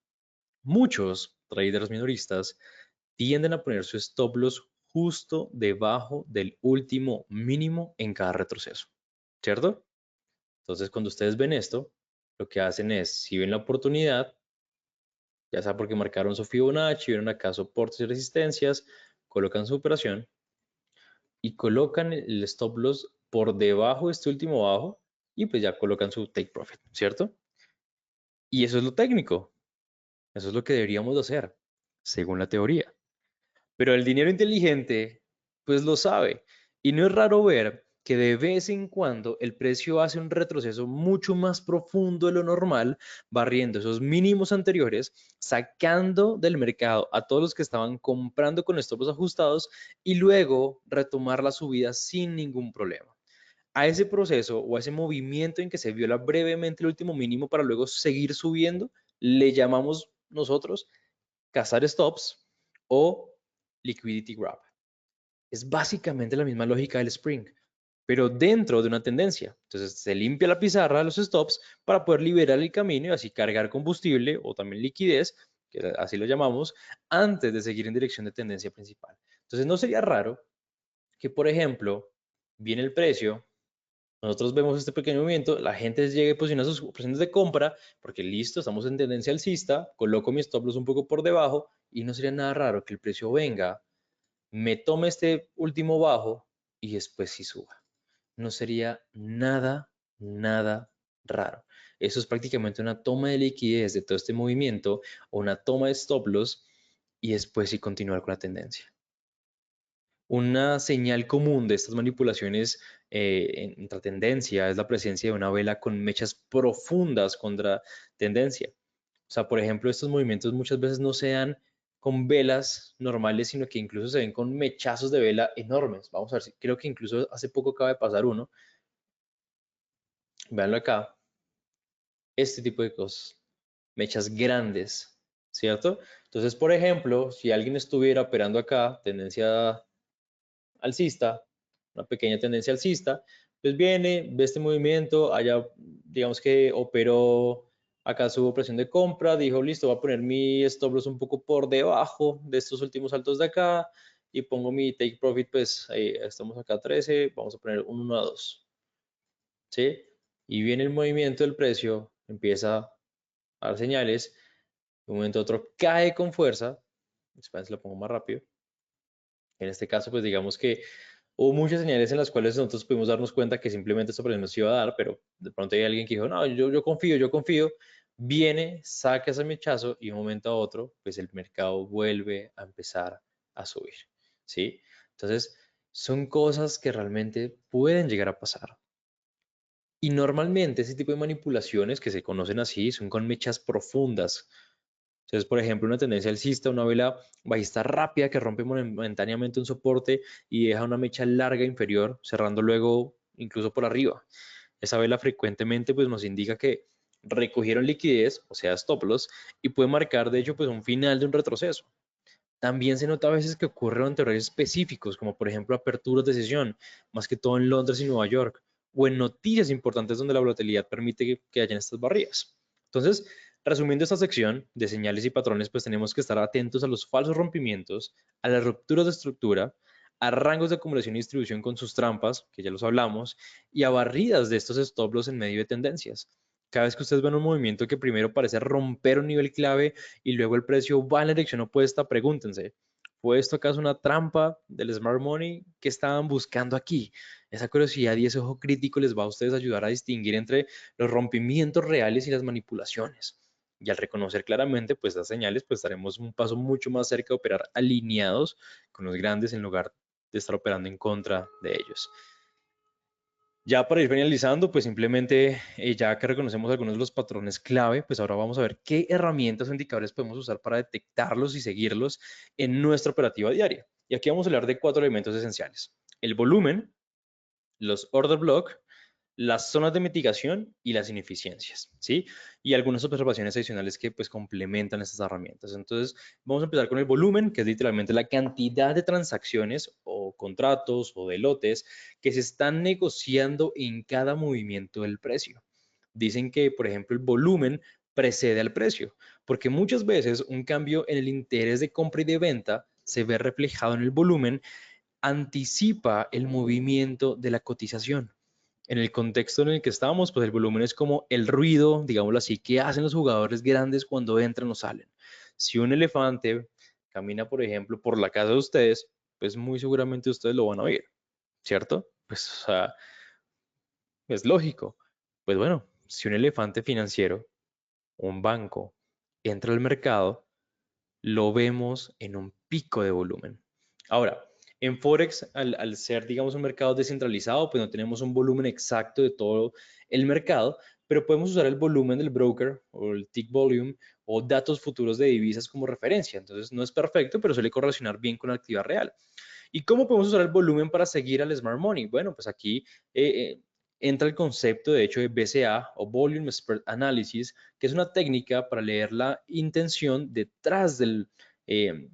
Muchos traders minoristas tienden a poner su stop loss justo debajo del último mínimo en cada retroceso, ¿cierto? Entonces, cuando ustedes ven esto, lo que hacen es, si ven la oportunidad, ya sea porque marcaron su Fibonacci, vieron acá soportes y resistencias, colocan su operación y colocan el stop loss por debajo de este último bajo y pues ya colocan su take profit, ¿cierto? Y eso es lo técnico, eso es lo que deberíamos hacer, según la teoría. Pero el dinero inteligente, pues lo sabe. Y no es raro ver que de vez en cuando el precio hace un retroceso mucho más profundo de lo normal, barriendo esos mínimos anteriores, sacando del mercado a todos los que estaban comprando con stop loss ajustados y luego retomar la subida sin ningún problema. A ese proceso o a ese movimiento en que se viola brevemente el último mínimo para luego seguir subiendo, le llamamos nosotros cazar stops o liquidity grab. Es básicamente la misma lógica del spring, pero dentro de una tendencia. Entonces se limpia la pizarra de los stops para poder liberar el camino y así cargar combustible o también liquidez, que así lo llamamos, antes de seguir en dirección de tendencia principal. Entonces no sería raro que, por ejemplo, viene el precio, nosotros vemos este pequeño movimiento, la gente llegue y posiciona sus opciones de compra, porque listo, estamos en tendencia alcista, coloco mi stop loss un poco por debajo y no sería nada raro que el precio venga, me tome este último bajo y después sí suba. No sería nada raro. Eso es prácticamente una toma de liquidez de todo este movimiento o una toma de stop loss y después sí continuar con la tendencia. Una señal común de estas manipulaciones en la tendencia es la presencia de una vela con mechas profundas contra tendencia. O sea, por ejemplo, estos movimientos muchas veces no se dan con velas normales, sino que incluso se ven con mechazos de vela enormes. Vamos a ver, creo que incluso hace poco acaba de pasar uno. Véanlo acá. Este tipo de cosas. Mechas grandes. ¿cierto? Entonces, por ejemplo, si alguien estuviera operando acá, tendencia alcista, una pequeña tendencia alcista, pues viene, ve este movimiento, allá, digamos que operó acá su operación de compra, dijo, listo, voy a poner mi stop loss un poco por debajo de estos últimos saltos de acá y pongo mi take profit, pues ahí estamos acá 13, vamos a poner un 1 a 2, ¿sí? Y viene el movimiento del precio, empieza a dar señales, de un momento a otro cae con fuerza, después lo pongo más rápido. En este caso, pues digamos que hubo muchas señales en las cuales nosotros pudimos darnos cuenta que simplemente esta operación nos iba a dar, pero de pronto hay alguien que dijo, no, yo confío, viene, saca ese mechazo y de un momento a otro, pues el mercado vuelve a empezar a subir, ¿sí? Entonces, son cosas que realmente pueden llegar a pasar. Y normalmente ese tipo de manipulaciones que se conocen así son con mechas profundas. Entonces, por ejemplo, una tendencia alcista, una vela bajista rápida que rompe momentáneamente un soporte y deja una mecha larga inferior, cerrando luego incluso por arriba. Esa vela frecuentemente pues, nos indica que recogieron liquidez, o sea, stop loss, y puede marcar, de hecho, pues, un final de un retroceso. También se nota a veces que ocurren ante horarios específicos, como por ejemplo aperturas de sesión, más que todo en Londres y Nueva York, o en noticias importantes donde la volatilidad permite que hayan estas barreras. Entonces, resumiendo esta sección de señales y patrones, pues tenemos que estar atentos a los falsos rompimientos, a las rupturas de estructura, a rangos de acumulación y distribución con sus trampas, que ya los hablamos, y a barridas de estos stop loss en medio de tendencias. Cada vez que ustedes ven un movimiento que primero parece romper un nivel clave y luego el precio va en la dirección opuesta, pregúntense, ¿fue esto acaso una trampa del Smart Money? ¿Qué estaban buscando aquí? Esa curiosidad y ese ojo crítico les va a ustedes ayudar a distinguir entre los rompimientos reales y las manipulaciones. Y al reconocer claramente pues las señales, pues estaremos un paso mucho más cerca de operar alineados con los grandes en lugar de estar operando en contra de ellos. Ya para ir finalizando, pues simplemente ya que reconocemos algunos de los patrones clave, pues ahora vamos a ver qué herramientas o indicadores podemos usar para detectarlos y seguirlos en nuestra operativa diaria. Y aquí vamos a hablar de 4 elementos esenciales: el volumen, los order block, las zonas de mitigación y las ineficiencias, ¿sí? Y algunas observaciones adicionales que pues complementan estas herramientas. Entonces, vamos a empezar con el volumen, que es literalmente la cantidad de transacciones o contratos o de lotes que se están negociando en cada movimiento del precio. Dicen que, por ejemplo, el volumen precede al precio, porque muchas veces un cambio en el interés de compra y de venta se ve reflejado en el volumen, anticipa el movimiento de la cotización. En el contexto en el que estamos, pues el volumen es como el ruido, digámoslo así, que hacen los jugadores grandes cuando entran o salen. Si un elefante camina, por ejemplo, por la casa de ustedes, pues muy seguramente ustedes lo van a oír, ¿cierto? Pues, o sea, es lógico. Pues bueno, si un elefante financiero, un banco, entra al mercado, lo vemos en un pico de volumen. Ahora, en Forex, al ser, digamos, un mercado descentralizado, pues no tenemos un volumen exacto de todo el mercado, pero podemos usar el volumen del broker o el tick volume o datos futuros de divisas como referencia. Entonces, no es perfecto, pero suele correlacionar bien con la actividad real. ¿Y cómo podemos usar el volumen para seguir al Smart Money? Bueno, pues aquí entra el concepto, de hecho, de BCA o Volume Spread Analysis, que es una técnica para leer la intención detrás eh,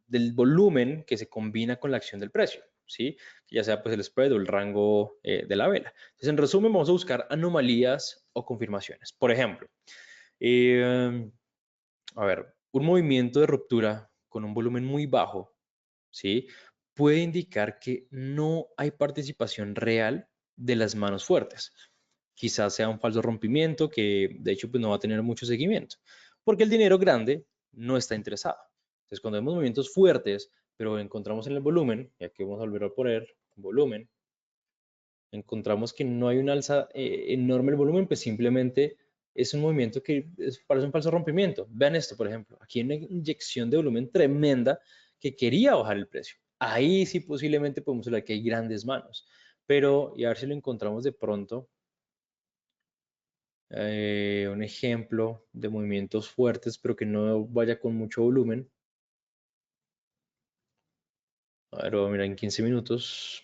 del volumen que se combina con la acción del precio, ¿sí? Ya sea pues el spread o el rango de la vela. Entonces, en resumen, vamos a buscar anomalías o confirmaciones. Por ejemplo, eh, a ver, un movimiento de ruptura con un volumen muy bajo, ¿sí? Puede indicar que no hay participación real de las manos fuertes. Quizás sea un falso rompimiento que de hecho pues no va a tener mucho seguimiento, porque el dinero grande no está interesado. Entonces cuando vemos movimientos fuertes, pero encontramos en el volumen, y aquí vamos a volver a poner volumen, encontramos que no hay un alza enorme el volumen, pues simplemente es un movimiento que parece un falso rompimiento. Vean esto, por ejemplo, aquí hay una inyección de volumen tremenda que quería bajar el precio. Ahí sí posiblemente podemos hablar que hay grandes manos, pero y a ver si lo encontramos de pronto, un ejemplo de movimientos fuertes, pero que no vaya con mucho volumen. A ver, mira, en 15 minutos.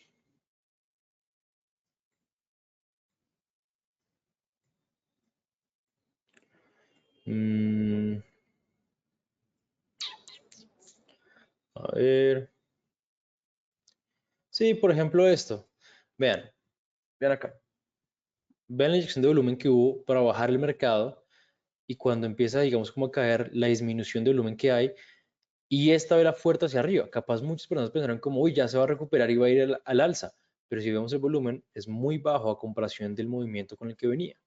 Mm, A ver. Sí, por ejemplo esto. Vean, vean acá. Vean la inyección de volumen que hubo para bajar el mercado y cuando empieza, digamos, como a caer la disminución de volumen que hay y esta vela fuerte hacia arriba. Capaz muchas personas pensarán como, uy, ya se va a recuperar y va a ir al alza. Pero si vemos el volumen, es muy bajo a comparación del movimiento con el que venía.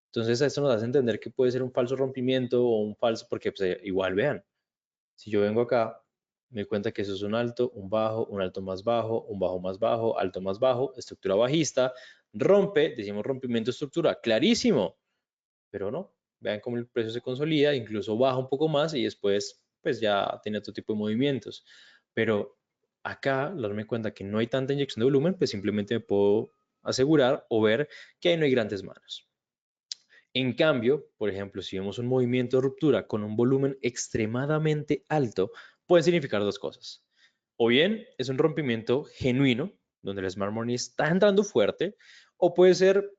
Entonces, esto nos hace entender que puede ser un falso rompimiento o un falso, porque pues, igual vean, si yo vengo acá, me doy cuenta que eso es un alto más bajo, alto más bajo, estructura bajista, rompe, decimos rompimiento de estructura, clarísimo, pero no. Vean cómo el precio se consolida, incluso baja un poco más y después pues ya tiene otro tipo de movimientos. Pero acá, al darme cuenta que no hay tanta inyección de volumen, pues simplemente me puedo asegurar o ver que ahí no hay grandes manos. En cambio, por ejemplo, si vemos un movimiento de ruptura con un volumen extremadamente alto, puede significar dos cosas. O bien es un rompimiento genuino, donde el Smart Money está entrando fuerte, o puede ser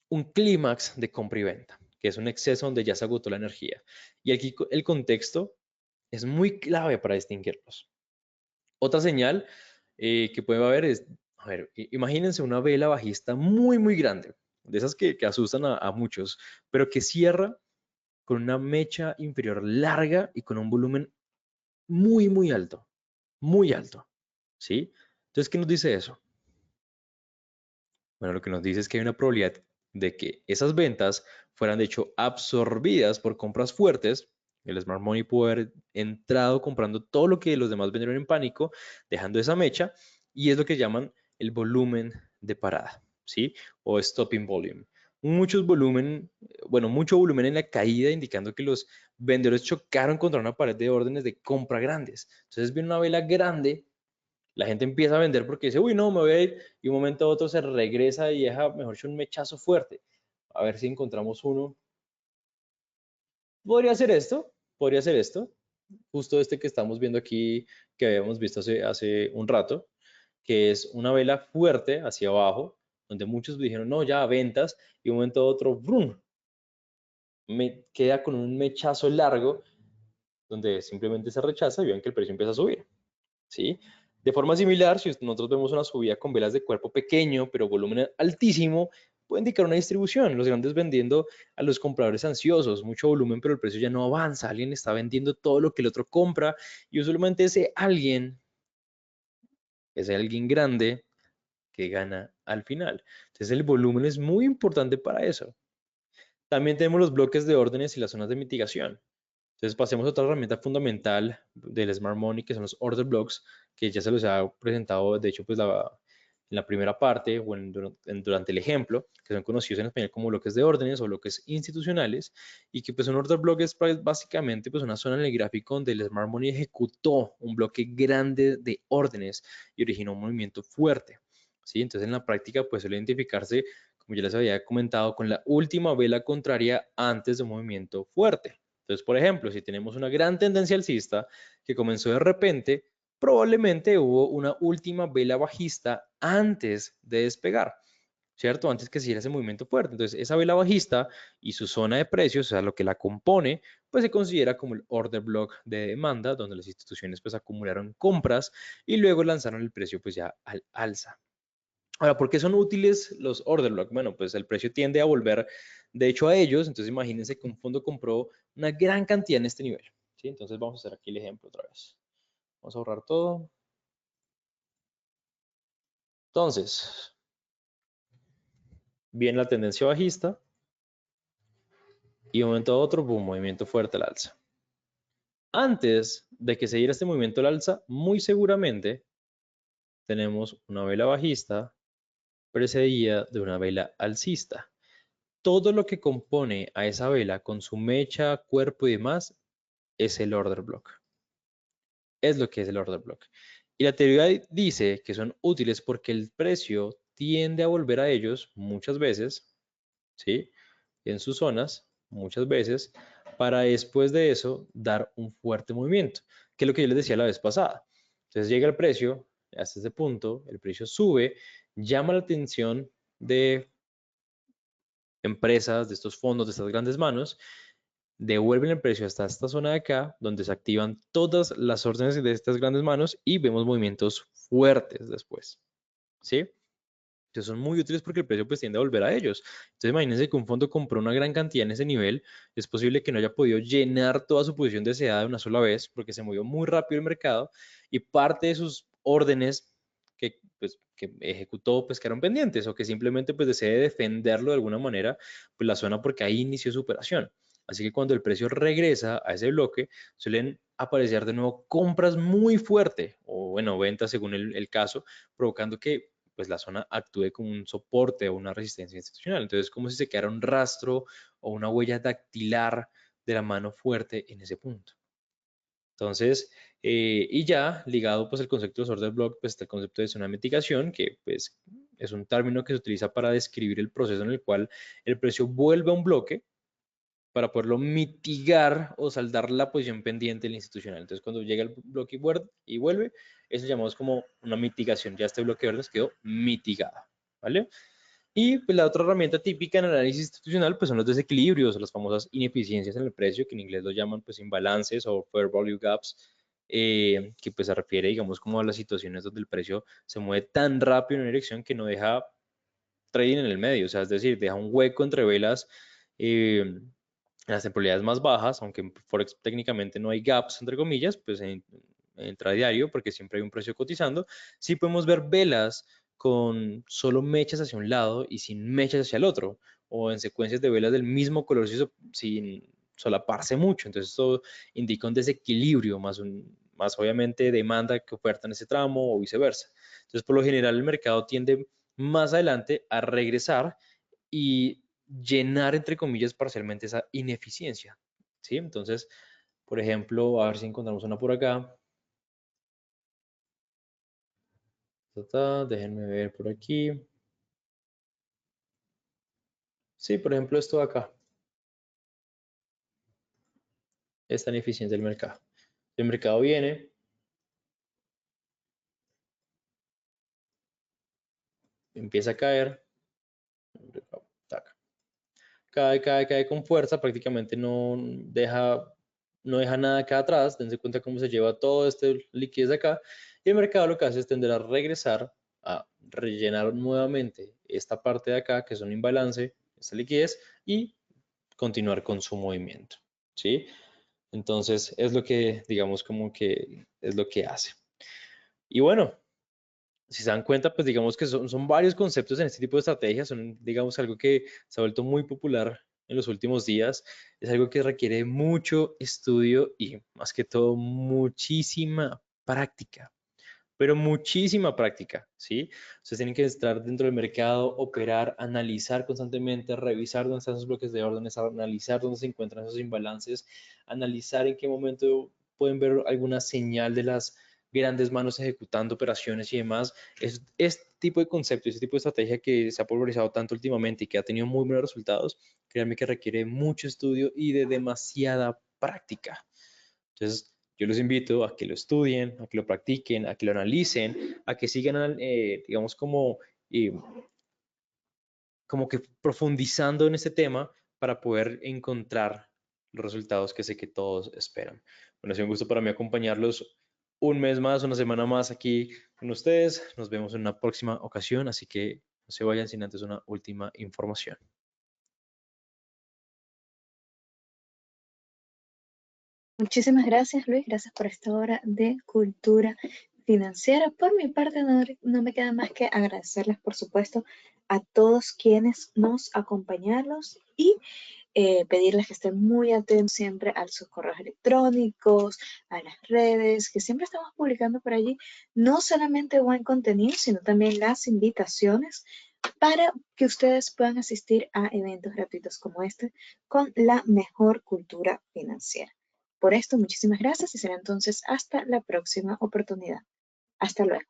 un clímax de compra y venta, que es un exceso donde ya se agotó la energía. Y aquí el contexto es muy clave para distinguirlos. Otra señal que puede haber es, a ver, imagínense una vela bajista muy, muy grande, de esas que asustan a muchos, pero que cierra con una mecha inferior larga y con un volumen muy, muy alto, ¿sí? Entonces, ¿qué nos dice eso? Bueno, lo que nos dice es que hay una probabilidad de que esas ventas fueran de hecho absorbidas por compras fuertes. El Smart Money puede haber entrado comprando todo lo que los demás vendieron en pánico, dejando esa mecha, y es lo que llaman el volumen de parada, ¿sí? O stopping volume. Mucho volumen en la caída, indicando que los vendedores chocaron contra una pared de órdenes de compra grandes. Entonces, viene una vela grande, la gente empieza a vender porque dice, uy, no, me voy a ir, y un momento a otro se regresa y deja, mejor dicho, un mechazo fuerte. A ver si encontramos uno. Podría ser esto, justo este que estamos viendo aquí, que habíamos visto hace un rato, que es una vela fuerte hacia abajo, donde muchos dijeron, no, ya, ventas, y un momento a otro, ¡brum! Me queda con un mechazo largo, donde simplemente se rechaza y ven que el precio empieza a subir. ¿Sí? De forma similar, si nosotros vemos una subida con velas de cuerpo pequeño, pero volumen altísimo, puede indicar una distribución. Los grandes vendiendo a los compradores ansiosos, mucho volumen, pero el precio ya no avanza. Alguien está vendiendo todo lo que el otro compra y usualmente ese alguien grande que gana al final. Entonces el volumen es muy importante para eso. También tenemos los bloques de órdenes y las zonas de mitigación. Entonces pasemos a otra herramienta fundamental del Smart Money, que son los order blocks, que ya se los ha presentado, de hecho, pues en la primera parte o durante el ejemplo, que son conocidos en español como bloques de órdenes o bloques institucionales, y que pues un order block es básicamente pues una zona en el gráfico donde el Smart Money ejecutó un bloque grande de órdenes y originó un movimiento fuerte. ¿Sí? Entonces en la práctica pues suele identificarse, como ya les había comentado, con la última vela contraria antes de un movimiento fuerte. Entonces, por ejemplo, si tenemos una gran tendencia alcista que comenzó de repente, probablemente hubo una última vela bajista antes de despegar, ¿cierto? Antes que se hiciera ese movimiento fuerte. Entonces, esa vela bajista y su zona de precios, o sea, lo que la compone, pues se considera como el order block de demanda, donde las instituciones pues acumularon compras y luego lanzaron el precio pues ya al alza. Ahora, ¿por qué son útiles los order block? Bueno, pues el precio tiende a volver, de hecho, a ellos. Entonces, imagínense que un fondo compró una gran cantidad en este nivel. ¿Sí? Entonces, vamos a hacer aquí el ejemplo otra vez. Vamos a ahorrar todo. Entonces, viene la tendencia bajista y de un momento a otro, boom, movimiento fuerte al alza. Antes de que se diera este movimiento al alza, muy seguramente tenemos una vela bajista precedida de una vela alcista. Todo lo que compone a esa vela con su mecha, cuerpo y demás es el order block. Es lo que es el order block. Y la teoría dice que son útiles porque el precio tiende a volver a ellos muchas veces, ¿sí? En sus zonas, muchas veces, para después de eso dar un fuerte movimiento, que es lo que yo les decía la vez pasada. Entonces llega el precio, hasta ese punto, el precio sube, llama la atención de empresas, de estos fondos, de estas grandes manos, devuelven el precio hasta esta zona de acá, donde se activan todas las órdenes de estas grandes manos y vemos movimientos fuertes después, ¿sí? Entonces son muy útiles porque el precio pues tiende a volver a ellos. Entonces imagínense que un fondo compró una gran cantidad en ese nivel, es posible que no haya podido llenar toda su posición deseada de una sola vez porque se movió muy rápido el mercado y parte de sus órdenes que ejecutó pues quedaron pendientes o que simplemente pues desee defenderlo de alguna manera pues la zona porque ahí inició su operación. Así que cuando el precio regresa a ese bloque, suelen aparecer de nuevo compras muy fuerte o bueno, ventas según el caso, provocando que pues la zona actúe como un soporte o una resistencia institucional. Entonces, como si se quedara un rastro o una huella dactilar de la mano fuerte en ese punto. Entonces, y ya ligado pues el concepto de los order block, pues está el concepto de zona de mitigación, que pues es un término que se utiliza para describir el proceso en el cual el precio vuelve a un bloque para poderlo mitigar o saldar la posición pendiente del institucional. Entonces, cuando llega el bloque y vuelve, eso llamamos como una mitigación. Ya este bloque de órdenes quedó mitigado, ¿vale? Y pues, la otra herramienta típica en el análisis institucional pues son los desequilibrios o las famosas ineficiencias en el precio, que en inglés lo llaman pues imbalances o fair value gaps, que pues se refiere digamos como a las situaciones donde el precio se mueve tan rápido en una dirección que no deja trading en el medio, o sea, es decir, deja un hueco entre velas en las temporalidades más bajas, aunque en Forex técnicamente no hay gaps, entre comillas, pues en intradiario, porque siempre hay un precio cotizando, sí podemos ver velas con solo mechas hacia un lado y sin mechas hacia el otro, o en secuencias de velas del mismo color sin solaparse mucho. Entonces, esto indica un desequilibrio, más obviamente demanda que oferta en ese tramo o viceversa. Entonces, por lo general, el mercado tiende más adelante a regresar y llenar, entre comillas, parcialmente esa ineficiencia, ¿sí? Entonces, por ejemplo, a ver si encontramos una por acá. Déjenme ver por aquí. Sí, por ejemplo, esto de acá. Esta ineficiencia del mercado. El mercado viene, empieza a caer, cae con fuerza, prácticamente no deja nada acá atrás. Dense cuenta cómo se lleva todo este liquidez de acá. Y el mercado lo que hace es tender a regresar a rellenar nuevamente esta parte de acá, que es un imbalance, esta liquidez, y continuar con su movimiento, ¿sí? Entonces, es lo que, digamos, como que es lo que hace. Y bueno, si se dan cuenta, pues digamos que son varios conceptos en este tipo de estrategias, son digamos algo que se ha vuelto muy popular en los últimos días, es algo que requiere mucho estudio y más que todo muchísima práctica, pero muchísima práctica, ¿sí? Ustedes tienen que estar dentro del mercado, operar, analizar constantemente, revisar dónde están esos bloques de órdenes, analizar dónde se encuentran esos imbalances, analizar en qué momento pueden ver alguna señal de las grandes manos ejecutando operaciones y demás. Es este tipo de concepto, este tipo de estrategia que se ha popularizado tanto últimamente y que ha tenido muy buenos resultados, créanme que requiere mucho estudio y de demasiada práctica. Entonces, yo los invito a que lo estudien, a que lo practiquen, a que lo analicen, a que sigan, digamos, eh, como que profundizando en este tema para poder encontrar los resultados que sé que todos esperan. Bueno, ha sido un gusto para mí acompañarlos un mes más, una semana más aquí con ustedes. Nos vemos en una próxima ocasión, así que no se vayan sin antes una última información. Muchísimas gracias, Luis. Gracias por esta hora de cultura financiera. Por mi parte, no me queda más que agradecerles, por supuesto, a todos quienes nos acompañaron y pedirles que estén muy atentos siempre a sus correos electrónicos, a las redes, que siempre estamos publicando por allí no solamente buen contenido, sino también las invitaciones para que ustedes puedan asistir a eventos gratuitos como este con la mejor cultura financiera. Por esto, muchísimas gracias y será entonces hasta la próxima oportunidad. Hasta luego.